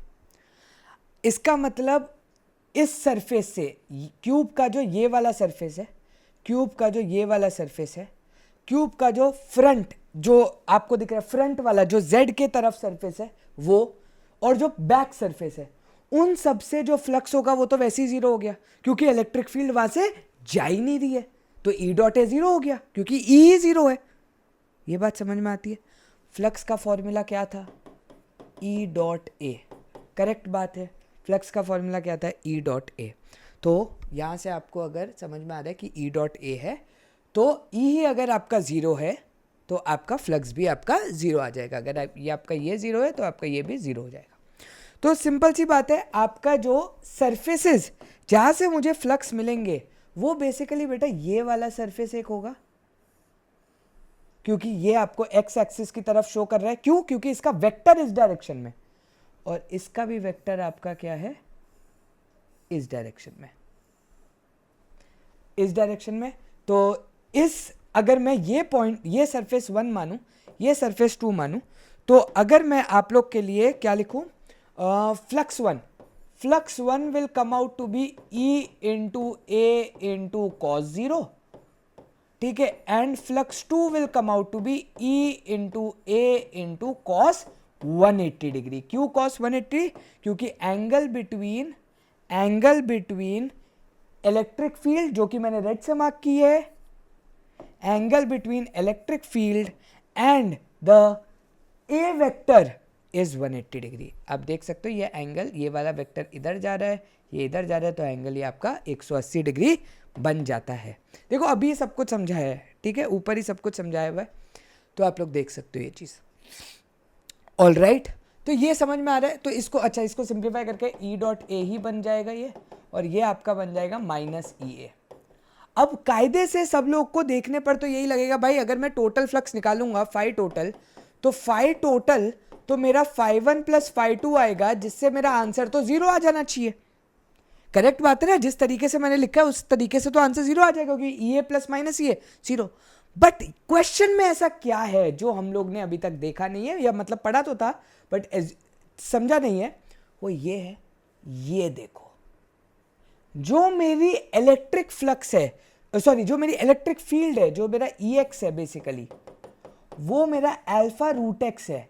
[SPEAKER 1] इसका मतलब इस सरफेस से क्यूब का जो ये वाला सरफेस है, क्यूब का जो ये वाला सरफेस है, क्यूब का जो फ्रंट जो आपको दिख रहा है फ्रंट वाला जो जेड के तरफ सरफेस है वो, और जो बैक सरफेस है, उन सब से जो फ्लक्स होगा वो तो वैसे ही 0 हो गया क्योंकि इलेक्ट्रिक फील्ड वहां से जा ही नहीं रही है. तो ई डॉट ए 0 हो गया क्योंकि ई 0 है. ये बात समझ में आती है. फ्लक्स का फॉर्मूला क्या था? E dot A. करेक्ट बात है, फ्लक्स का फॉर्मूला क्या था? E dot A. तो यहाँ से आपको अगर समझ में आ रहा है कि ई डॉट ए है तो ई ही अगर आपका 0 है तो आपका फ्लक्स भी आपका 0 आ जाएगा. अगर ये आपका ये 0 है तो आपका ये भी 0 हो जाएगा. तो सिंपल सी बात है, आपका जो सरफेसेस जहाँ से मुझे फ्लक्स मिलेंगे वो बेसिकली बेटा ये वाला सरफेस एक होगा, क्योंकि ये आपको एक्स एक्सिस की तरफ शो कर रहा है। क्यों? क्योंकि इसका वेक्टर इस डायरेक्शन में, और इसका भी वेक्टर आपका क्या है, इस डायरेक्शन में, इस डायरेक्शन में। तो इस अगर मैं ये पॉइंट, ये सरफेस 1 मानूं, ये सरफेस 2 मानूं, तो अगर मैं आप लोग के लिए क्या लिखूं, flux 1 will come out to be E into A into cos 0, ठीक है, and flux 2 will come out to be E into A into cos 180 degree. क्यों कॉस 180? क्योंकि एंगल बिटवीन इलेक्ट्रिक फील्ड, जो कि मैंने रेड से मार्क की है, angle between electric field and the A vector is 180 degree. आप देख सकते हो ये एंगल, ये वाला वेक्टर इधर जा रहा है, ये इधर जा रहा है, तो एंगल ये आपका 180 डिग्री बन जाता है। देखो अभी सब कुछ समझाया है, ठीक है, ऊपर ही सब कुछ समझाया हुआ है, तो आप लोग देख सकते हो ये चीज़। ऑल राइट, तो ये समझ में आ रहा है। तो इसको अच्छा, इसको सिंप्लीफाई करके E डॉट ए ही बन जाएगा ये, और ये आपका बन जाएगा माइनस ई ए। अब कायदे से सब लोग को देखने पर तो यही लगेगा भाई, अगर मैं टोटल फ्लक्स निकालूंगा फाई टोटल, तो फाई टोटल तो मेरा फाई 1 प्लस फाई 2 आएगा, जिससे मेरा आंसर तो 0 आ जाना चाहिए। करेक्ट बात है ना, जिस तरीके से मैंने लिखा है उस तरीके से तो आंसर 0 आ जाएगा, क्योंकि E A plus minus E A 0। But question में ऐसा क्या है जो हम लोग ने अभी तक देखा नहीं है, या मतलब पढ़ा तो था बट समझा नहीं है, वो ये है, ये देखो, जो मेरी इलेक्ट्रिक फ्लक्स है, सॉरी जो मेरी इलेक्ट्रिक फील्ड है, जो मेरा ई एक्स है बेसिकली, वो मेरा अल्फा रूट एक्स है,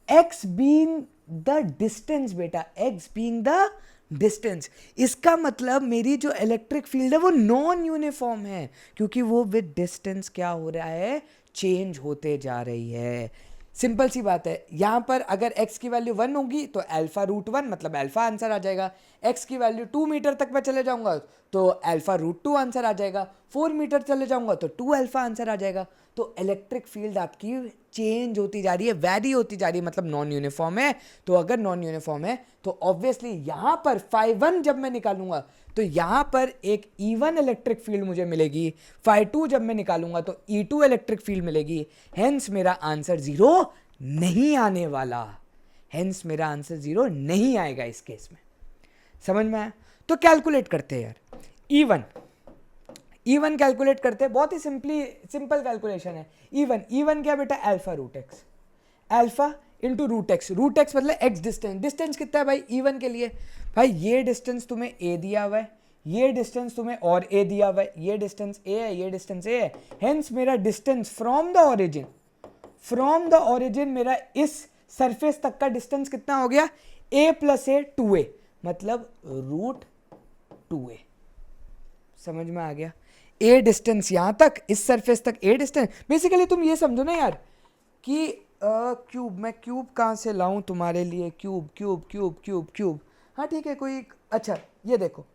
[SPEAKER 1] एक्स बीइंग द डिस्टेंस बेटा, एक्स बीइंग द डिस्टेंस। इसका मतलब मेरी जो इलेक्ट्रिक फील्ड है वो नॉन यूनिफॉर्म है, क्योंकि वो विद डिस्टेंस क्या हो रहा है, चेंज होते जा रही है। सिंपल सी बात है, यहां पर अगर x की वैल्यू 1 होगी तो अल्फा रूट 1 मतलब अल्फा आंसर आ जाएगा। x की वैल्यू 2 मीटर तक मैं चले जाऊंगा तो अल्फा रूट 2 आंसर आ जाएगा। 4 मीटर चले जाऊंगा तो 2 अल्फा आंसर आ जाएगा। तो इलेक्ट्रिक फील्ड आपकी चेंज होती जा रही है, वैरी होती जा रही है, मतलब नॉन यूनिफॉर्म है। तो अगर नॉन यूनिफॉर्म है तो ऑब्वियसली यहां पर फाई 1 जब मैं निकालूंगा तो यहां पर एक E1 इलेक्ट्रिक फील्ड मुझे मिलेगी, फाई 2 जब मैं निकालूंगा तो E2 इलेक्ट्रिक फील्ड मिलेगी। हेंस मेरा आंसर 0 नहीं आने वाला, हेंस मेरा आंसर 0 नहीं आएगा इस केस में। समझ में आया? तो कैलकुलेट करते हैं यार, E1 कैलकुलेट करते हैं, बहुत ही सिंपल कैलकुलेशन है। E1 क्या बेटा, alpha root x, alpha into root x मतलब एक्स डिस्टेंस कितना है भाई E1 के लिए, भाई ये डिस्टेंस तुम्हें A दिया हुआ है, ये डिस्टेंस तुम्हें और A दिया हुआ है, ये डिस्टेंस A है, ये डिस्टेंस A है। हेंस मेरा डिस्टेंस फ्रॉम द ओरिजिन मेरा इस सरफेस तक का डिस्टेंस कितना हो गया, A प्लस A 2A, मतलब रूट 2A। समझ में आ गया? A डिस्टेंस यहां तक, इस सरफेस तक A डिस्टेंस। बेसिकली तुम ये समझो ना यार कि क्यूब, मैं क्यूब कहाँ से लाऊं तुम्हारे लिए, क्यूब। हाँ ठीक है, कोई अच्छा ये देखो,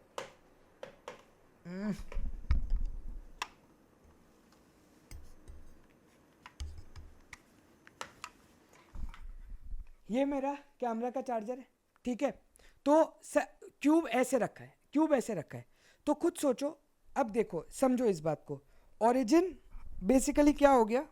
[SPEAKER 1] ये मेरा कैमरा का चार्जर है, ठीक है। तो क्यूब ऐसे रखा है, तो खुद सोचो, अब देखो समझो इस बात को, ओरिजिन बेसिकली क्या हो गया,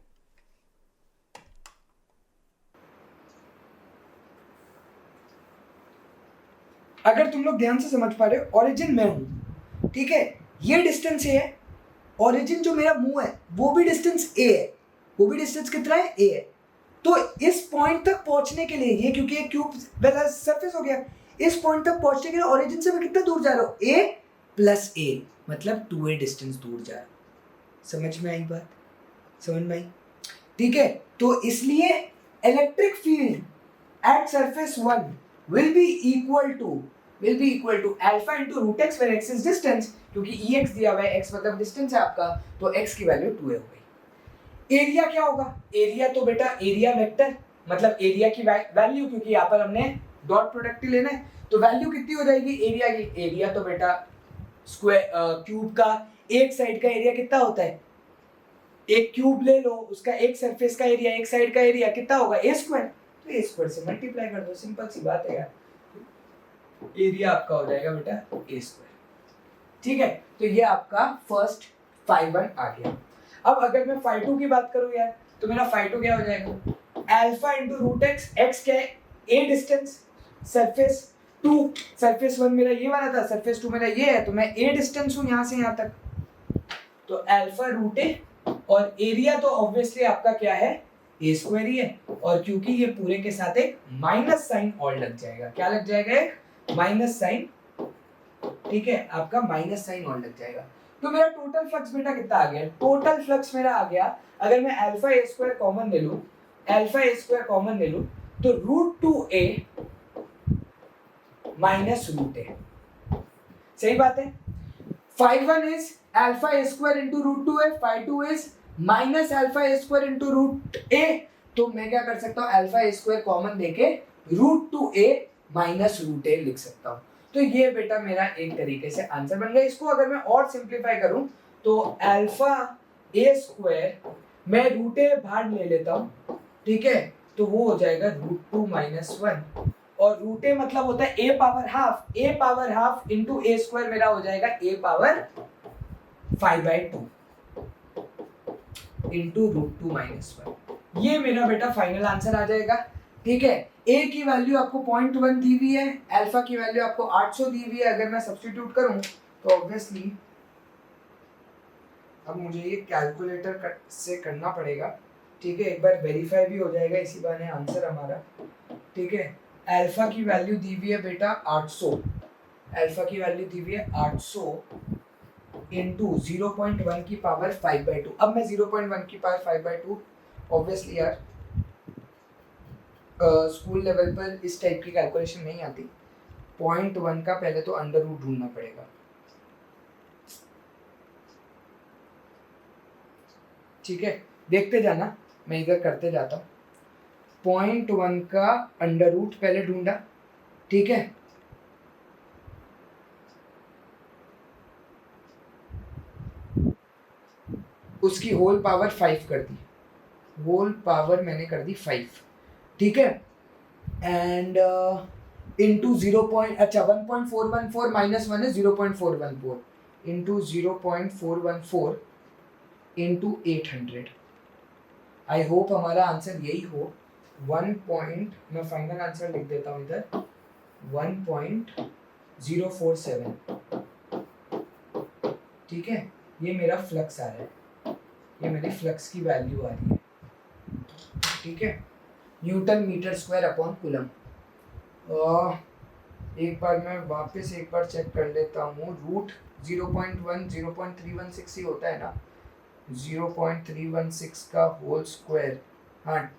[SPEAKER 1] अगर तुम लोग ध्यान से समझ पा रहे हो, ओरिजिन मैं हूं, ठीक है, ये डिस्टेंस ए है, ओरिजिन जो मेरा मुंह है वो भी डिस्टेंस ए है, वो भी डिस्टेंस कितना है, ए है। तो इस पॉइंट तक पहुंचने के लिए, ये क्योंकि एक क्यूब वाला सरफेस हो गया, इस पॉइंट तक पहुंचने के लिए ओरिजिन से मैं कितना दूर जा रहा हूं, ए प्लस ए, मतलब 2A डिस्टेंस दूर जा रहा हूं। समझ में आई बात? समझ में आई? ठीक है, तो इसलिए electric field at surface 1 will be equal to alpha into root x where x is distance, क्योंकि ex दिया हुआ है, x मतलब डिस्टेंस है आपका, तो x की वैल्यू 2a हो गई। एरिया क्या होगा, एरिया तो बेटा एरिया वेक्टर मतलब एरिया की वैल्यू, क्योंकि यहाँ पर हमने डॉट प्रोडक्ट ही लेना है, तो वैल्यू कितनी हो जाएगी एरिया की, एरिया तो बेटा स्क्वायर क्यूब का एक साइड का एरिया कितना होता है, एक क्यूब ले लो, उसका एक सरफेस का एरिया, एक साइड का एरिया कितना होगा, a स्क्वायर, तो a स्क्वायर से मल्टीप्लाई कर दो, सिंपल सी बात है यार, एरिया आपका हो जाएगा बेटा a स्क्वायर। ठीक है, तो ये आपका फर्स्ट φ1 आ गया। अब अगर मैं φ2 की बात करूं यार, तो मेरा φ2 क्या हो जाएगा, alpha into root x, x क्या है ए डिस्टेंस, सरफेस 2, सरफेस 1 मेरा ये वाला था, सरफेस 2 मेरा ये है, तो मैं ए डिस्टेंस हूं यहां से यहां तक, तो अल्फा रूट ए, और एरिया तो ऑब्वियसली आपका क्या है ए स्क्वायर ही है, और क्योंकि ये पूरे के साथ एक माइनस साइन और लग जाएगा, क्या लग जाएगा, एक माइनस साइन, ठीक है, आपका माइनस साइन और लग जाएगा। तो मेरा टोटल फ्लक्स बेटा कितना आ गया, टोटल फ्लक्स मेरा आ गया, अगर मैं अल्फा ए स्क्वायर कॉमन ले लूं, अल्फा ए स्क्वायर कॉमन ले लूं, तो root two A minus root A, सही बात है। φ1 is alpha A square into root two A, φ2 is minus alpha A square into root A, तो मैं क्या कर सकता हूँ, अल्फा ए स्क्वायर कॉमन देके root two A minus root A लिख सकता हूँ। तो ये बेटा मेरा एक तरीके से आंसर बन गया। इसको अगर मैं और सिंप्लीफाई करूं तो अल्फा ए स्क्वायर मैं रूट ए बाहर ले लेता हूं, ठीक है, तो वो हो जाएगा रूट टू माइनस वन, और रूट ए मतलब होता है A power half, A power half into A square मेरा हो जाएगा A power 5/2 into root two minus one. ये मेरा बेटा फाइनल आंसर आ जाएगा, ठीक है। ए की वैल्यू आपको 0.1 दी हुई है, अल्फा की वैल्यू आपको 800 दी हुई है। अगर मैं सब्स्टिट्यूट करूं तो ऑब्वियसली अब मुझे ये कैलकुलेटर से करना पड़ेगा, ठीक है, एक बार वेरीफाई भी हो जाएगा इसी बहाने आंसर हमारा, ठीक है। अल्फा की वैल्यू दी हुई है बेटा 800, अल्फा की वैल्यू दी हुई है 800 इंटू 0.1 की पावर 5/2। अब मैं 0.1 की पावर 5/2 ऑब्वियसली यार स्कूल लेवल पर इस टाइप की कैलकुलेशन नहीं आती, 0.1 का पहले तो अंडर रूट ढूंढना पड़ेगा, ठीक है, देखते जाना, मैं इधर करते जाता हूँ। 0.1 का अंडर रूट पहले ढूंढा, ठीक है, उसकी होल पावर 5 कर दी, होल पावर मैंने कर दी 5, ठीक है, एंड इंटू 1.414 माइनस 1 है 0.414 इंटू 0.414 इंटू 800। आई होप हमारा आंसर यही हो, मैं फाइनल आंसर लिख देता हूँ इधर 1.047, ठीक है। ये मेरा फ्लक्स आ रहा है, ये मेरी फ्लक्स की वैल्यू आ रही है, ठीक है, newton metre square upon coulomb. एक बार मैं वापस एक बार चेक कर लेता हूँ, रूट 0.1 0.316 ही होता है ना, 0.316 का होल स्क्वायर, हाँ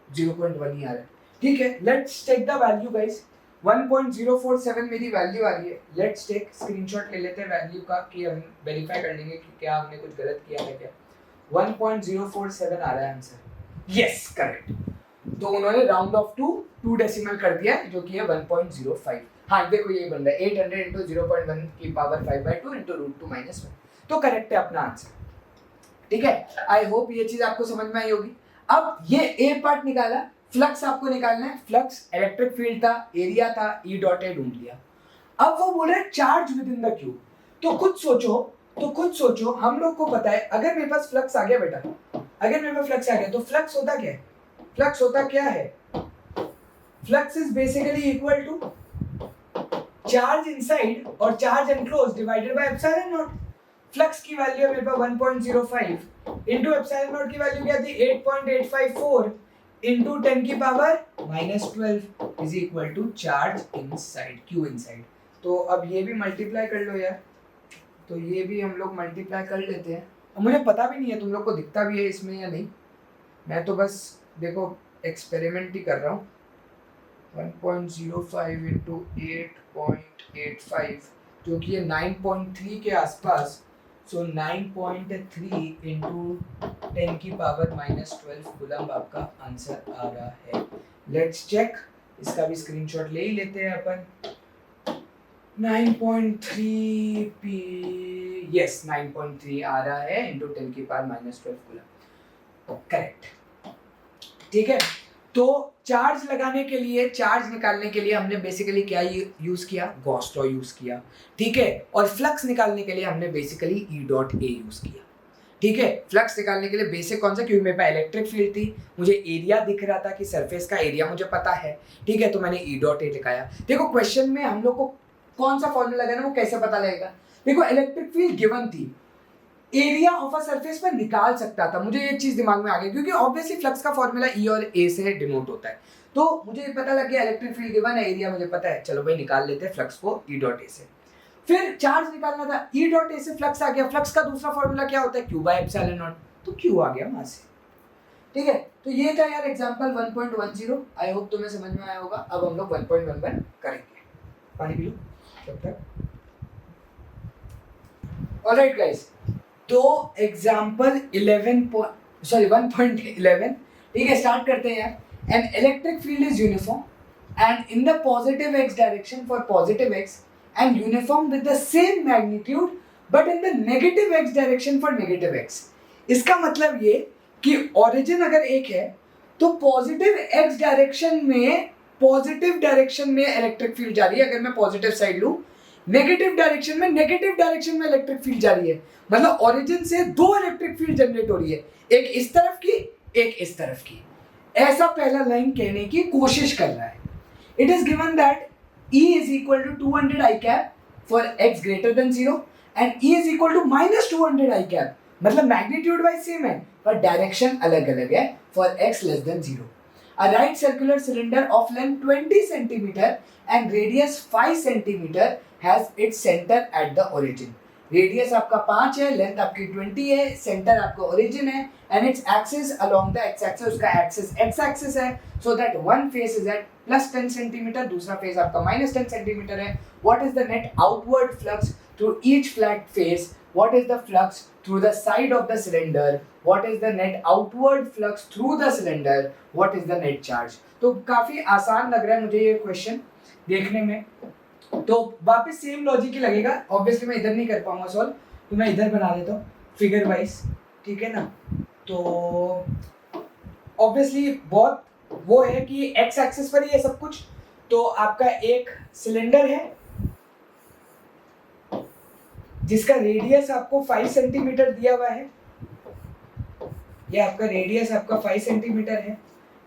[SPEAKER 1] 0.1 ही आ रहा है, ठीक है। Let's take the value guys, 1.047 मेरी वैल्यू आ रही है। लेट्स टेक स्क्रीनशॉट ले लेते हैं वैल्यू का, कि हम वेरीफाई कर लेंगे कि क्या हमने कुछ गलत किया है क्या। 1.047 आ रहा है आंसर, यस करेक्ट। तो उन्होंने राउंड ऑफ टू 2 डेसिमल कर दिया जो कि है 1.05। हाँ देखो यही बन रहा है 800 इंटू 0.1 की power 5/2 into root two minus 1, तो करेक्ट है अपना आंसर, ठीक है। आई होप ये चीज आपको समझ में आई होगी। अब ये ए पार्ट निकाला, फ्लक्स आपको निकालना है, फ्लक्स इलेक्ट्रिक फील्ड था, एरिया था, ई डॉट ए ढूंढ लिया। अब वो बोल रहे charge with in the cube, तो खुद सोचो, हम लोग को पता है अगर मेरे पास फ्लक्स आ गया बेटा, अगर मेरे पास फ्लक्स आ गया तो फ्लक्स होता क्या है, फ्लक्स होता क्या है, flux is basically equal to charge inside और charge enclose divided by epsilon naught. Flux की वैल्यू है मेरे पास 1.05 इंटू एप्सिलॉन नॉट की वैल्यू क्या थी 8.854 इंटू 10 की power -12 is equal to charge inside, Q inside. तो अब ये भी मल्टीप्लाई कर लो यार, तो ये भी हम लोग मल्टीप्लाई कर लेते हैं। और मुझे पता भी नहीं है तुम लोग को दिखता भी है इसमें या नहीं, मैं तो बस देखो एक्सपेरिमेंट ही कर रहा हूँ। 1.05 इंटू 8.85 जो कि है 9.3 के आसपास, सो 9.3 इंटू 10 की पावर -12 कूलम आपका आंसर आ रहा है। लेट्स चेक, इसका भी स्क्रीनशॉट ले ही लेते हैं अपन। 9.3 पी, यस 9.3 आ रहा है इंटू 10 की पावर -12 कूलम, करेक्ट, ठीक है। तो चार्ज लगाने के लिए, चार्ज निकालने के लिए हमने बेसिकली क्या यूज किया, गॉस लॉ यूज किया, ठीक है। और फ्लक्स निकालने के लिए हमने basically E dot A use किया, ठीक है। फ्लक्स निकालने के लिए बेसिक कौन सा, क्योंकि मेरे पास इलेक्ट्रिक फील्ड थी, मुझे एरिया दिख रहा था कि सरफेस का एरिया मुझे पता है, ठीक है, तो मैंने ई डॉट ए लिखाया। देखो क्वेश्चन में हम लोग को कौन सा फॉर्मूला लगाना वो कैसे पता लगेगा, देखो इलेक्ट्रिक फील्ड गिवन थी, एरिया ऑफ अ सरफेस पर निकाल सकता था, मुझे ये चीज दिमाग में आ गई क्योंकि ऑब्वियसली फ्लक्स का फॉर्मूला ई और ए से डिनोट होता है, तो मुझे पता लग गया इलेक्ट्रिक फील्ड गिवन है, एरिया मुझे पता है, चलो भाई निकाल लेते हैं फ्लक्स को ई डॉट ए से। फिर चार्ज निकालना था, ई डॉट ए से फ्लक्स आ गया, फ्लक्स का दूसरा फॉर्मूला क्या होता है, क्यू बाय एप्सिलॉन नॉट, तो क्यू आ गया वहां से, ठीक है। तो ये था यार एग्जांपल 1.10, आई होप तुम्हें समझ में आया होगा। अब हम लोग 1.11 करेंगे, पानी पी लो तब तक। ऑलराइट गाइस, तो एग्जांपल 1.11, ठीक है, स्टार्ट करते हैं यार। An electric field is uniform and in the positive x direction for positive x and uniform with the same magnitude but in the negative x direction for negative x. इसका मतलब ये कि origin अगर एक है तो पॉजिटिव एक्स डायरेक्शन में electric field जा रही है, अगर मैं पॉजिटिव साइड लूं, नेगेटिव डायरेक्शन में इलेक्ट्रिक फील्ड जा रही है, मतलब ओरिजिन से दो इलेक्ट्रिक फील्ड जनरेट हो रही है, एक इस तरफ की एक इस तरफ की, ऐसा पहला लाइन कहने की कोशिश कर रहा है। It is given that E is equal to 200 I cap for x greater than 0 and E is equal to minus 200 I cap, मतलब मैग्नीट्यूड वाइज सेम है पर डायरेक्शन अलग अलग है, for x less than 0. A right circular cylinder of length 20 centimeter and radius 5 centimeter has its center at the origin. Radius आपका 5 है, length आपकी 20 है, सेंटर आपका ओरिजिन है, and its axis along the x axis, उसका axis x axis है, so that one face is at plus 10 centimetre, दूसरा face आपका माइनस 10 सेंटीमीटर है। What is the net outward flux through each flat face, what is the flux through the side of the cylinder, what is the net outward flux through the cylinder, what is the net charge. तो काफी आसान लग रहा है मुझे ये question देखने में, तो वापस सेम लॉजिक ही लगेगा। ऑब्वियसली मैं इधर नहीं कर पाऊंगा सॉल्व, तो मैं इधर बना देता हूँ फिगर वाइज, ठीक है ना। तो ऑब्वियसली बहुत वो है कि एक्स एक्सिस पर ही है सब कुछ। तो आपका एक सिलेंडर है जिसका रेडियस आपको 5 सेंटीमीटर दिया हुआ है, ये आपका रेडियस आपका 5 सेंटीमीटर है,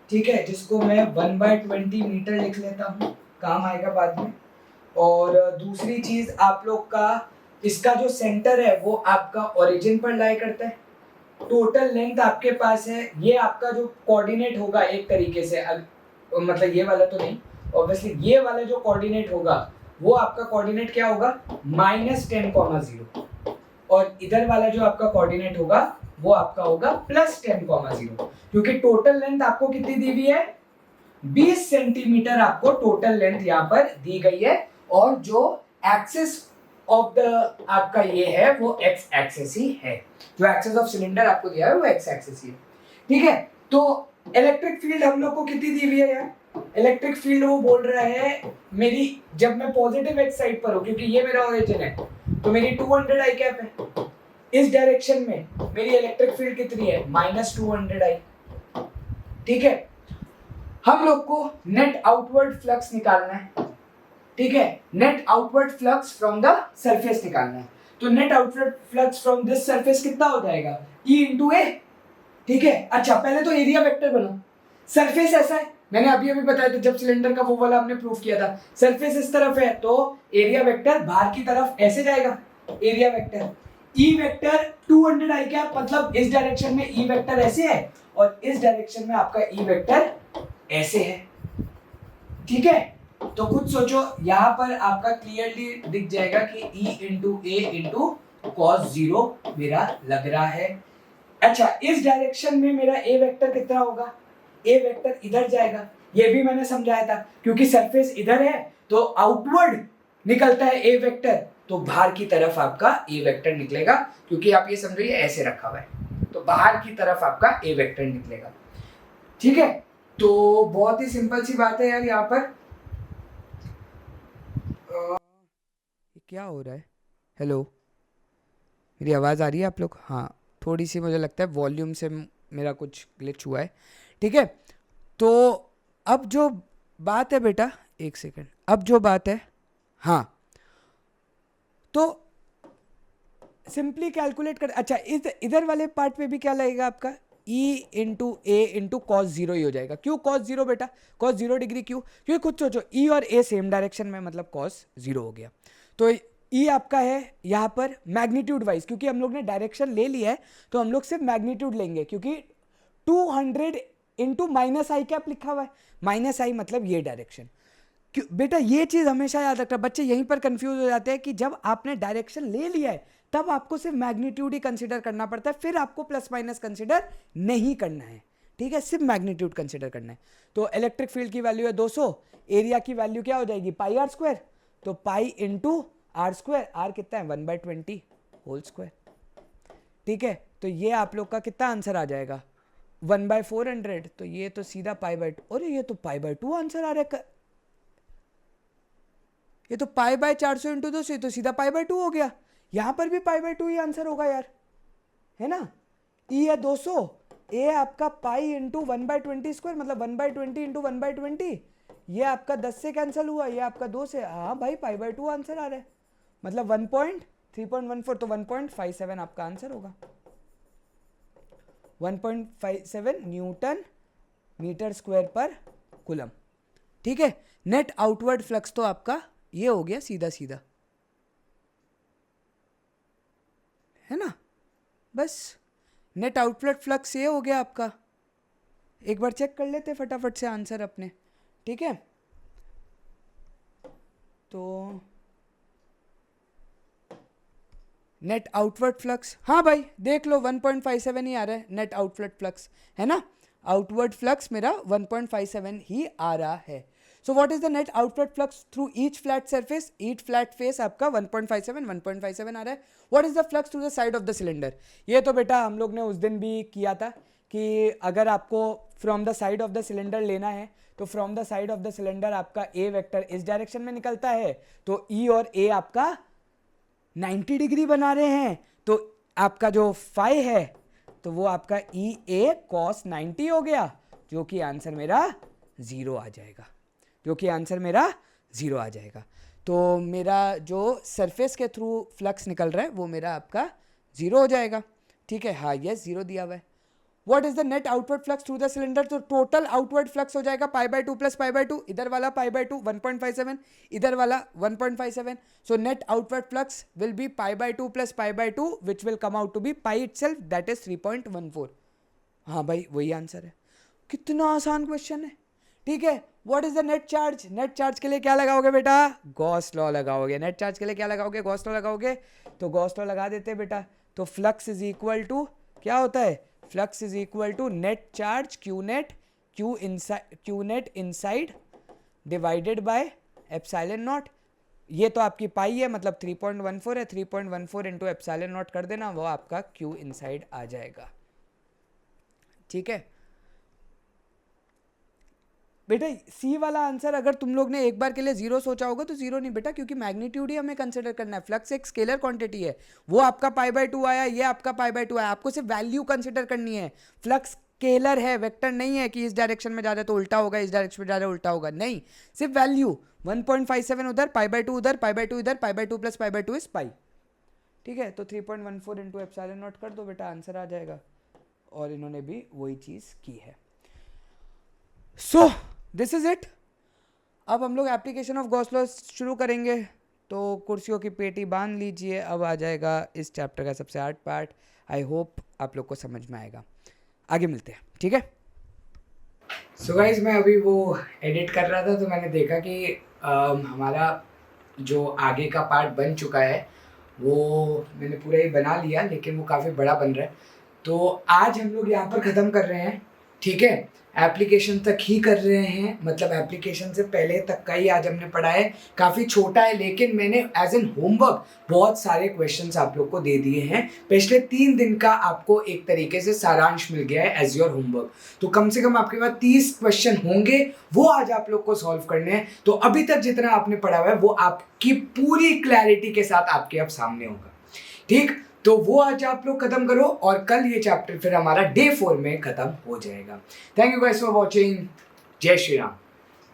[SPEAKER 1] ठीक है, जिसको मैं 1/20 मीटर लिख लेता हूँ, काम आएगा बाद में। और दूसरी चीज आप लोग का इसका जो सेंटर है वो आपका ओरिजिन पर लाई करता है। टोटल लेंथ आपके पास है, ये आपका जो कोऑर्डिनेट होगा एक तरीके से, मतलब ये वाला तो नहीं, ऑब्वियसली ये वाला जो कोऑर्डिनेट होगा वो आपका कोऑर्डिनेट क्या होगा, -10,0, और इधर वाला जो आपका कोऑर्डिनेट होगा वो आपका होगा +10,0, क्योंकि टोटल लेंथ आपको कितनी दी हुई है, 20 सेंटीमीटर आपको टोटल लेंथ यहाँ पर दी गई है, और जो एक्सिस ऑफ द आपका ये है वो एक्स एक्सिस ही है, जो एक्सिस ऑफ सिलेंडर आपको दिया है वो एक्स एक्सिस ही है, ठीक है। तो इलेक्ट्रिक फील्ड हम लोग को कितनी दी हुई है यार, इलेक्ट्रिक फील्ड वो बोल रहा है मेरी, जब मैं पॉजिटिव एक्स साइड पर हूँ, क्योंकि ये मेरा ओरिजिन है, तो मेरी 200 आई कैप है, इस डायरेक्शन में मेरी इलेक्ट्रिक फील्ड कितनी है, -200 आई, ठीक है। हम लोग को नेट आउटवर्ड फ्लक्स निकालना है, ठीक है, net outward flux from the surface निकालना है। तो net outward flux from this surface कितना हो जाएगा, E इंटू ए, ठीक है। अच्छा पहले तो एरिया वेक्टर बनाओ, सरफेस ऐसा है, मैंने अभी अभी बताया था जब सिलेंडर का वो वाला हमने प्रूफ किया था, सरफेस इस तरफ है तो एरिया वेक्टर बाहर की तरफ ऐसे जाएगा, एरिया वेक्टर E वेक्टर 200 आई कैप, मतलब इस डायरेक्शन में E वेक्टर ऐसे है और इस डायरेक्शन में आपका E वेक्टर ऐसे है, ठीक है। तो खुद सोचो, यहाँ पर आपका क्लियरली दिख जाएगा कि E into A into cos 0 मेरा लग रहा है। अच्छा इस डायरेक्शन में मेरा ए वेक्टर कितना होगा, ए वेक्टर इधर जाएगा, ये भी मैंने समझाया था, क्योंकि सरफेस इधर है तो आउटवर्ड निकलता है ए वेक्टर, तो बाहर की तरफ आपका ए वेक्टर निकलेगा, क्योंकि आप ये समझिए ऐसे रखा हुआ है, तो बाहर की तरफ आपका ए वेक्टर निकलेगा, ठीक है। तो बहुत ही सिंपल सी बात है यार यहाँ पर। क्या हो रहा है, हेलो, मेरी आवाज़ आ रही है आप लोग, हाँ थोड़ी सी मुझे लगता है वॉल्यूम से मेरा कुछ ग्लिच हुआ है, ठीक है। तो अब जो बात है बेटा, एक सेकंड, अब जो बात है, हाँ, तो सिंपली कैलकुलेट कर, अच्छा इधर वाले पार्ट पे भी क्या लगेगा आपका, E into A into cos zero ही हो जाएगा। क्यों कॉस जीरो बेटा, कॉस जीरो डिग्री क्यों, क्योंकि खुद सोचो E और A सेम डायरेक्शन में, मतलब कॉस जीरो हो गया। तो E आपका है यहाँ पर मैग्नीट्यूड वाइज, क्योंकि हम लोग ने डायरेक्शन ले लिया है तो हम लोग सिर्फ मैग्नीट्यूड लेंगे, क्योंकि 200 इंटू माइनस आई कैप लिखा हुआ है, माइनस आई मतलब ये डायरेक्शन। क्यों बेटा, ये चीज हमेशा याद रखना, बच्चे यहीं पर कंफ्यूज हो जाते हैं कि जब आपने डायरेक्शन ले लिया है तब आपको सिर्फ मैग्नीट्यूड ही कंसीडर करना पड़ता है, फिर आपको प्लस माइनस कंसीडर नहीं करना है, ठीक है, सिर्फ मैग्नीट्यूड कंसीडर करना है। तो इलेक्ट्रिक फील्ड की वैल्यू है 200, एरिया की वैल्यू क्या हो जाएगी, पाई आर स्क्वायर, तो pi into r square, r कितना है 1/20 होल स्क्वायर, ठीक है। तो ये आप लोग का कितना आंसर आ जाएगा 1/400, तो ये तो सीधा पाई/2, अरे ये तो पाई/2 आंसर आ रहा है, ये तो पाई/400 इंटू 2 से तो सीधा पाई/2 हो गया, यहां पर भी पाई/2 ही आंसर होगा यार, है ना। ई है 200, ए आपका पाई इंटू 1/20 स्क्वायर, मतलब 1/20 इंटू 1/20, ये आपका 10 से कैंसिल हुआ, ये आपका 2 से, हाँ भाई पाई/2 आंसर आ रहा है, मतलब 3.14, तो 1.57 आपका आंसर होगा, 1.57 न्यूटन मीटर स्क्वायर पर कूलम, ठीक है। नेट आउटवर्ड फ्लक्स तो आपका ये हो गया सीधा सीधा, है ना, बस नेट आउटवर्ड फ्लक्स ये हो गया आपका। एक बार चेक कर लेते फटाफट से आंसर अपने, ठीक है। तो नेट आउटवर्ड फ्लक्स, हाँ भाई देख लो 1.57 ही आ रहा है नेट आउटवर्ड फ्लक्स, है ना, आउटवर्ड फ्लक्स मेरा 1.57 ही आ रहा है। So what is the net outward flux through each flat surface, each flat face आपका 1.57 आ रहा है। What is the flux to the side of the cylinder, ये तो बेटा हम लोग ने उस दिन भी किया था कि अगर आपको from the side of the cylinder लेना है तो from the side of the cylinder आपका ए वेक्टर इस डायरेक्शन में निकलता है, तो ई और ए आपका 90 डिग्री बना रहे हैं, तो आपका जो फाई है तो वो आपका ई ए कॉस 90 हो गया, जो कि आंसर मेरा 0 आ जाएगा, जो कि आंसर मेरा 0 आ जाएगा। तो मेरा जो सरफेस के थ्रू फ्लक्स निकल रहा है वो मेरा आपका 0 हो जाएगा, ठीक है, हाँ यस 0 दिया हुआ है। What is the net outward flux through the cylinder, तो टोटल आउटवर्ड फ्लक्स हो जाएगा पाई/2 प्लस पाई/2, इधर वाला पाई/2 1.57, इधर वाला 1.57, so net outward flux will be पाई/2 प्लस पाई/2 which will come out to be pi itself, that is 3.14। हाँ भाई वही आंसर है, कितना आसान क्वेश्चन है, ठीक है। What is the net charge, net charge के लिए क्या लगाओगे बेटा, गॉस लॉ लगाओगे, नेट चार्ज के लिए क्या लगाओगे, गॉस लॉ लगाओगे, तो गॉस लॉ लगा देते बेटा, तो फ्लक्स इज इक्वल टू क्या होता है, flux is equal to net charge q net inside divided by epsilon naught, ये तो आपकी पाई है मतलब 3.14 है, 3.14 इंटू एप्सिलॉन नॉट कर देना, वो आपका क्यू इनसाइड आ जाएगा, ठीक है बेटा। सी वाला आंसर अगर तुम लोग ने एक बार के लिए 0 सोचा होगा तो 0 नहीं बेटा, क्योंकि मैग्नीट्यूड ही हमें कंसिडर करना है, फ्लक्स एक स्केलर क्वांटिटी है, वो आपका पाई/2 आया, ये आपका पाई/2 आया, आपको सिर्फ वैल्यू कंसिडर करनी है, फ्लक्स स्केलर है, वेक्टर नहीं है कि इस डायरेक्शन में जा रहा है तो उल्टा होगा, इस डायरेक्शन में जा रहा है उल्टा होगा, नहीं, सिर्फ वैल्यू 1.57 उधर, पाई/2 उधर, पाई/2 इधर, पाई/2 प्लस पाई/2 इज पाई, ठीक है। तो 3.14 इंटू एप्सिलॉन नॉट कर दो बेटा, आंसर आ जाएगा, और इन्होंने भी वही चीज की है। सो दिस इज इट, अब हम लोग एप्लीकेशन ऑफ गॉस लॉ शुरू करेंगे, तो कुर्सियों की पेटी बांध लीजिए, अब आ जाएगा इस चैप्टर का सबसे हार्ड पार्ट, आई होप आप लोग को समझ में आएगा, आगे मिलते हैं, ठीक है। सो गाइस मैं अभी वो एडिट कर रहा था तो मैंने देखा कि हमारा जो आगे का पार्ट बन चुका है वो मैंने पूरा ही बना लिया, लेकिन वो काफ़ी बड़ा बन रहा है, तो आज हम लोग यहाँ पर ख़त्म कर रहे हैं, ठीक है, एप्लीकेशन तक ही कर रहे हैं, मतलब एप्लीकेशन से पहले तक का ही आज हमने पढ़ा है, काफ़ी छोटा है, लेकिन मैंने एज एन होमवर्क बहुत सारे क्वेश्चंस आप लोग को दे दिए हैं, पिछले 3 दिन का आपको एक तरीके से सारांश मिल गया है एज योर होमवर्क, तो कम से कम आपके पास 30 क्वेश्चन होंगे, वो आज आप लोग को सॉल्व करने हैं, तो अभी तक जितना आपने पढ़ा हुआ है वो आपकी पूरी क्लैरिटी के साथ आपके अब सामने होगा, ठीक, तो वो आज आप लोग खत्म करो, और कल ये चैप्टर फिर हमारा डे 4 में खत्म हो जाएगा। Thank you guys for watching.
[SPEAKER 2] जय श्री राम।